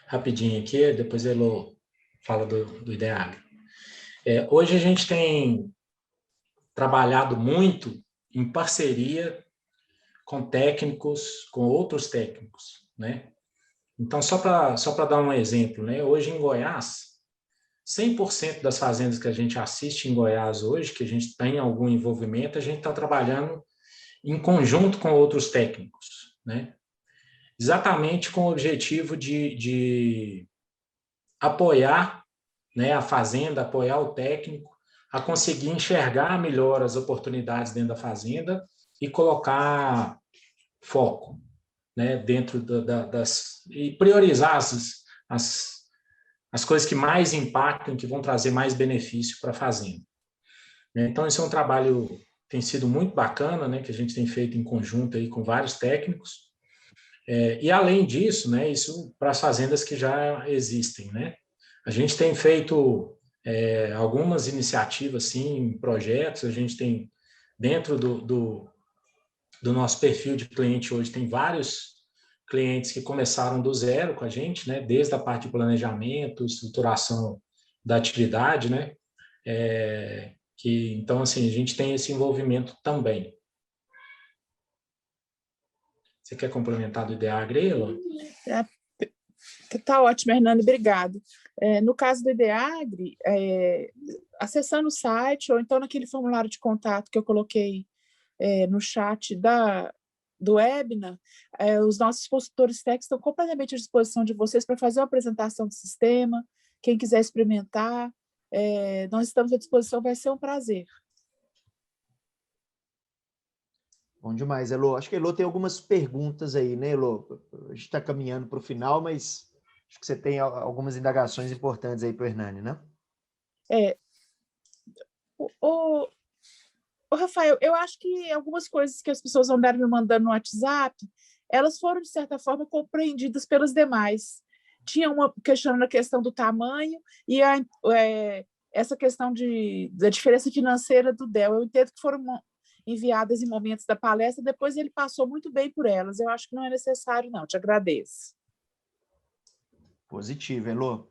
rapidinho aqui, depois a Elô fala do IDEAGRE. Hoje a gente tem trabalhado muito em parceria com técnicos, com outros técnicos, né? Então, só para dar um exemplo, né? Hoje em Goiás, 100% das fazendas que a gente assiste em Goiás hoje, que a gente tem algum envolvimento, a gente está trabalhando em conjunto com outros técnicos, né? Exatamente com o objetivo de apoiar, né, a fazenda, apoiar o técnico a conseguir enxergar melhor as oportunidades dentro da fazenda e colocar foco, né, dentro e priorizar as coisas que mais impactam, que vão trazer mais benefício para a fazenda. Então, esse é um trabalho que tem sido muito bacana, né, que a gente tem feito em conjunto aí com vários técnicos. E, além disso, né, isso para as fazendas que já existem, né? A gente tem feito algumas iniciativas, sim, projetos, a gente tem, dentro do nosso perfil de cliente hoje, tem vários clientes que começaram do zero com a gente, né? Desde a parte de planejamento, estruturação da atividade, né? Então, assim, a gente tem esse envolvimento também. Você quer complementar do IDEAGRE, Elô? Tá ótimo, Hernani, obrigado. No caso do IDEAGRE, acessando o site, ou então naquele formulário de contato que eu coloquei no chat do webinar, os nossos consultores técnicos estão completamente à disposição de vocês para fazer uma apresentação do sistema. Quem quiser experimentar, nós estamos à disposição, vai ser um prazer. Bom demais, Elô. Acho que a Elô tem algumas perguntas aí, né, Elô? A gente está caminhando para o final, mas acho que você tem algumas indagações importantes aí para o Hernani, né? Ô, Rafael, eu acho que algumas coisas que as pessoas andaram me mandando no WhatsApp, elas foram, de certa forma, compreendidas pelos demais. Tinha uma questionando a questão do tamanho e essa questão da diferença financeira do DEL. Eu entendo que foram enviadas em momentos da palestra, depois ele passou muito bem por elas. Eu acho que não é necessário, não. Te agradeço. Positivo, Elô.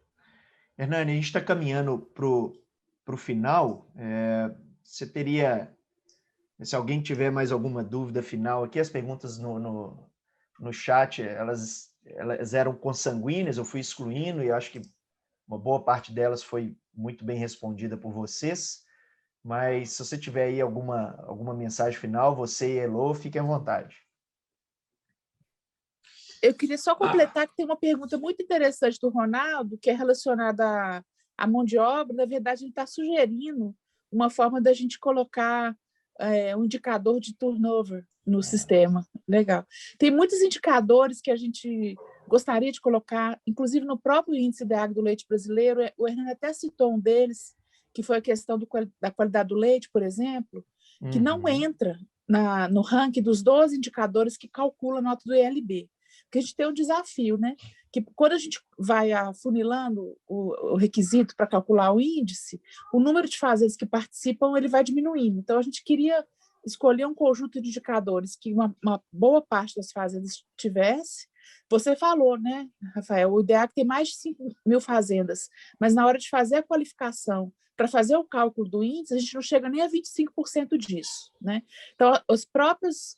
Hernani, a gente está caminhando para o final. Você teria, se alguém tiver mais alguma dúvida final aqui, as perguntas no chat, elas eram consanguíneas, eu fui excluindo e acho que uma boa parte delas foi muito bem respondida por vocês. Mas se você tiver aí alguma mensagem final, você e a Elô, fiquem à vontade. Eu queria só completar que tem uma pergunta muito interessante do Ronaldo, que é relacionada à mão de obra. Na verdade, ele está sugerindo uma forma da gente colocar um indicador de turnover no sistema. Legal. Tem muitos indicadores que a gente gostaria de colocar, inclusive no próprio índice IDEAGRE do leite brasileiro. O Hernani até citou um deles, que foi a questão da qualidade do leite, por exemplo, que não entra no ranking dos 12 indicadores que calcula a nota do ILB. que a gente tem um desafio, né? Que quando a gente vai afunilando o requisito para calcular o índice, o número de fazendas que participam ele vai diminuindo. Então, a gente queria escolher um conjunto de indicadores que uma boa parte das fazendas tivesse. Você falou, né, Rafael, o IDEAG tem mais de 5.000 fazendas, mas na hora de fazer a qualificação para fazer o cálculo do índice, a gente não chega nem a 25% disso, né? Então, os próprios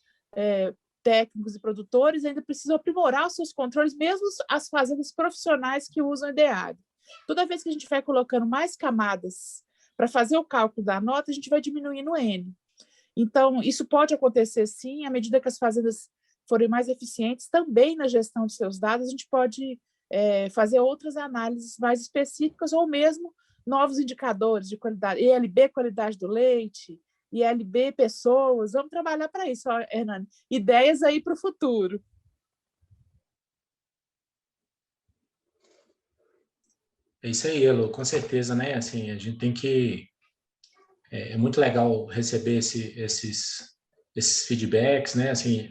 técnicos e produtores ainda precisam aprimorar os seus controles, mesmo as fazendas profissionais que usam IDEAG. Toda vez que a gente vai colocando mais camadas para fazer o cálculo da nota, a gente vai diminuindo o N. Então, isso pode acontecer sim, à medida que as fazendas forem mais eficientes, também na gestão de seus dados, a gente pode fazer outras análises mais específicas ou mesmo novos indicadores de qualidade, ELB, qualidade do leite, ILB, pessoas. Vamos trabalhar para isso, Hernani. Ideias aí para o futuro. É isso aí, Elo, com certeza, né? Assim, a gente tem que... É muito legal receber esses feedbacks, né? Assim,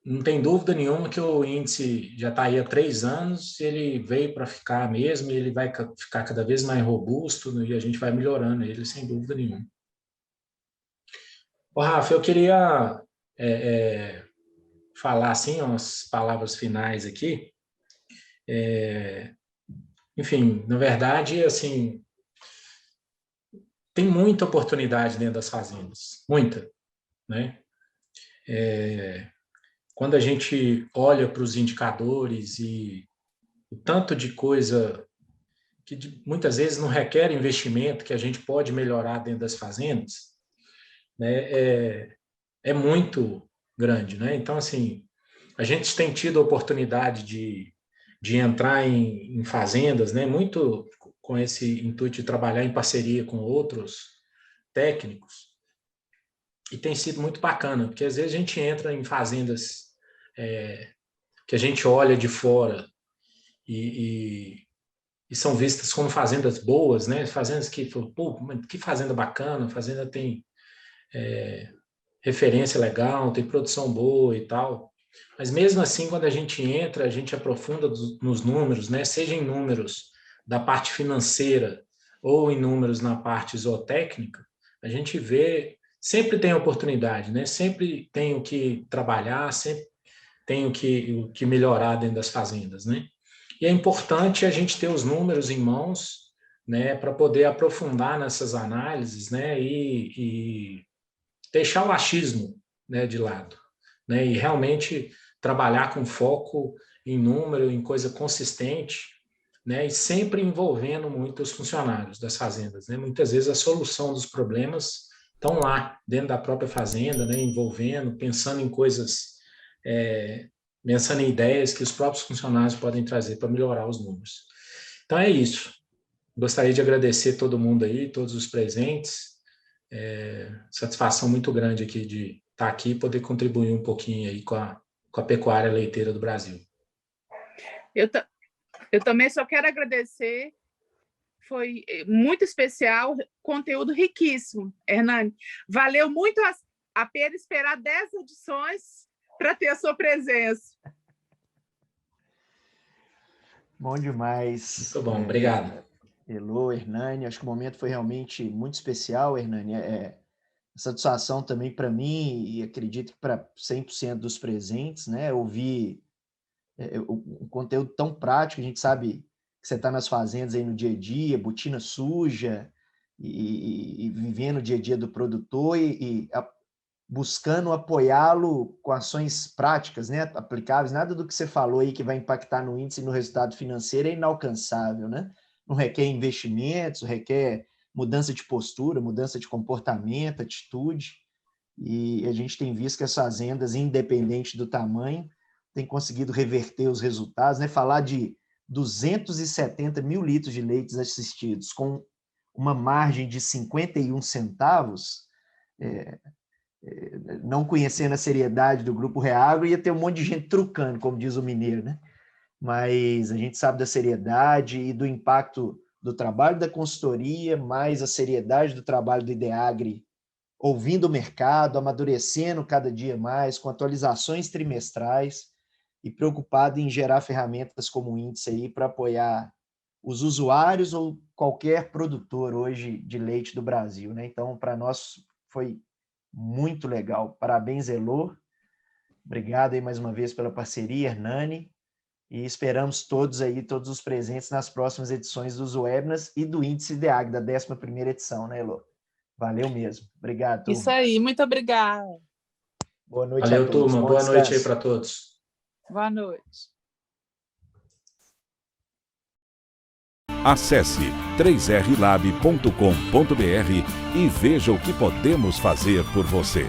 não tem dúvida nenhuma que o índice já está aí há 3 anos, ele veio para ficar mesmo, e ele vai ficar cada vez mais robusto, e a gente vai melhorando ele, sem dúvida nenhuma. Ô, Rafa, eu queria falar assim, umas palavras finais aqui. Enfim, na verdade, assim, tem muita oportunidade dentro das fazendas, muita, né? Quando a gente olha para os indicadores e o tanto de coisa que muitas vezes não requer investimento, que a gente pode melhorar dentro das fazendas, né, é muito grande, né? Então, assim, a gente tem tido a oportunidade de entrar em fazendas, né, muito com esse intuito de trabalhar em parceria com outros técnicos, e tem sido muito bacana, porque às vezes a gente entra em fazendas que a gente olha de fora e são vistas como fazendas boas, né? Fazendas que, pô, que fazenda bacana, a fazenda tem referência legal, tem produção boa e tal. Mas mesmo assim, quando a gente entra, a gente aprofunda nos números, né? Seja em números da parte financeira ou em números na parte zootécnica, a gente vê, sempre tem oportunidade, né? Sempre tem o que trabalhar, sempre tem o que melhorar dentro das fazendas, né? E é importante a gente ter os números em mãos, né, para poder aprofundar nessas análises, né, e deixar o achismo, né, de lado, né, e realmente trabalhar com foco em número, em coisa consistente, né, e sempre envolvendo muito os funcionários das fazendas, né? Muitas vezes a solução dos problemas estão lá, dentro da própria fazenda, né, envolvendo, pensando em coisas, pensando em ideias que os próprios funcionários podem trazer para melhorar os números. Então é isso. Gostaria de agradecer todo mundo aí, todos os presentes. Satisfação muito grande aqui de estar aqui e poder contribuir um pouquinho aí com a pecuária leiteira do Brasil. Eu também só quero agradecer. Foi muito especial, conteúdo riquíssimo, Hernani. Valeu muito a pena esperar 10 edições para ter a sua presença. Bom demais. Muito bom, obrigado. Elo, Hernani, acho que o momento foi realmente muito especial, Hernani. Satisfação também para mim, e acredito que para 100% dos presentes, né? Ouvir um conteúdo tão prático, a gente sabe que você está nas fazendas aí no dia a dia, botina suja, e vivendo o dia a dia do produtor buscando apoiá-lo com ações práticas, né, aplicáveis. Nada do que você falou aí que vai impactar no índice e no resultado financeiro é inalcançável, né? Não requer investimentos, requer mudança de postura, mudança de comportamento, atitude, e a gente tem visto que as fazendas, independente do tamanho, têm conseguido reverter os resultados, né? Falar de 270 mil litros de leites assistidos com uma margem de 51 centavos, não conhecendo a seriedade do Grupo Reagro, ia ter um monte de gente trucando, como diz o mineiro, né? Mas a gente sabe da seriedade e do impacto do trabalho da consultoria, mais a seriedade do trabalho do IDEAGRE, ouvindo o mercado, amadurecendo cada dia mais, com atualizações trimestrais. e preocupado em gerar ferramentas como o Índice aí para apoiar os usuários ou qualquer produtor hoje de leite do Brasil, né? Então, para nós foi muito legal. Parabéns, Elô. Obrigado aí mais uma vez pela parceria, Hernani. E esperamos todos os presentes nas próximas edições dos webinars e do Índice IDEAG, da 11ª edição, né, Elô? Valeu mesmo. Obrigado, turma. Isso aí, muito obrigada. Boa noite Valeu, a todos. turma. Bom Boa noite aí descanso. para todos. Boa noite. Acesse 3rlab.com.br e veja o que podemos fazer por você.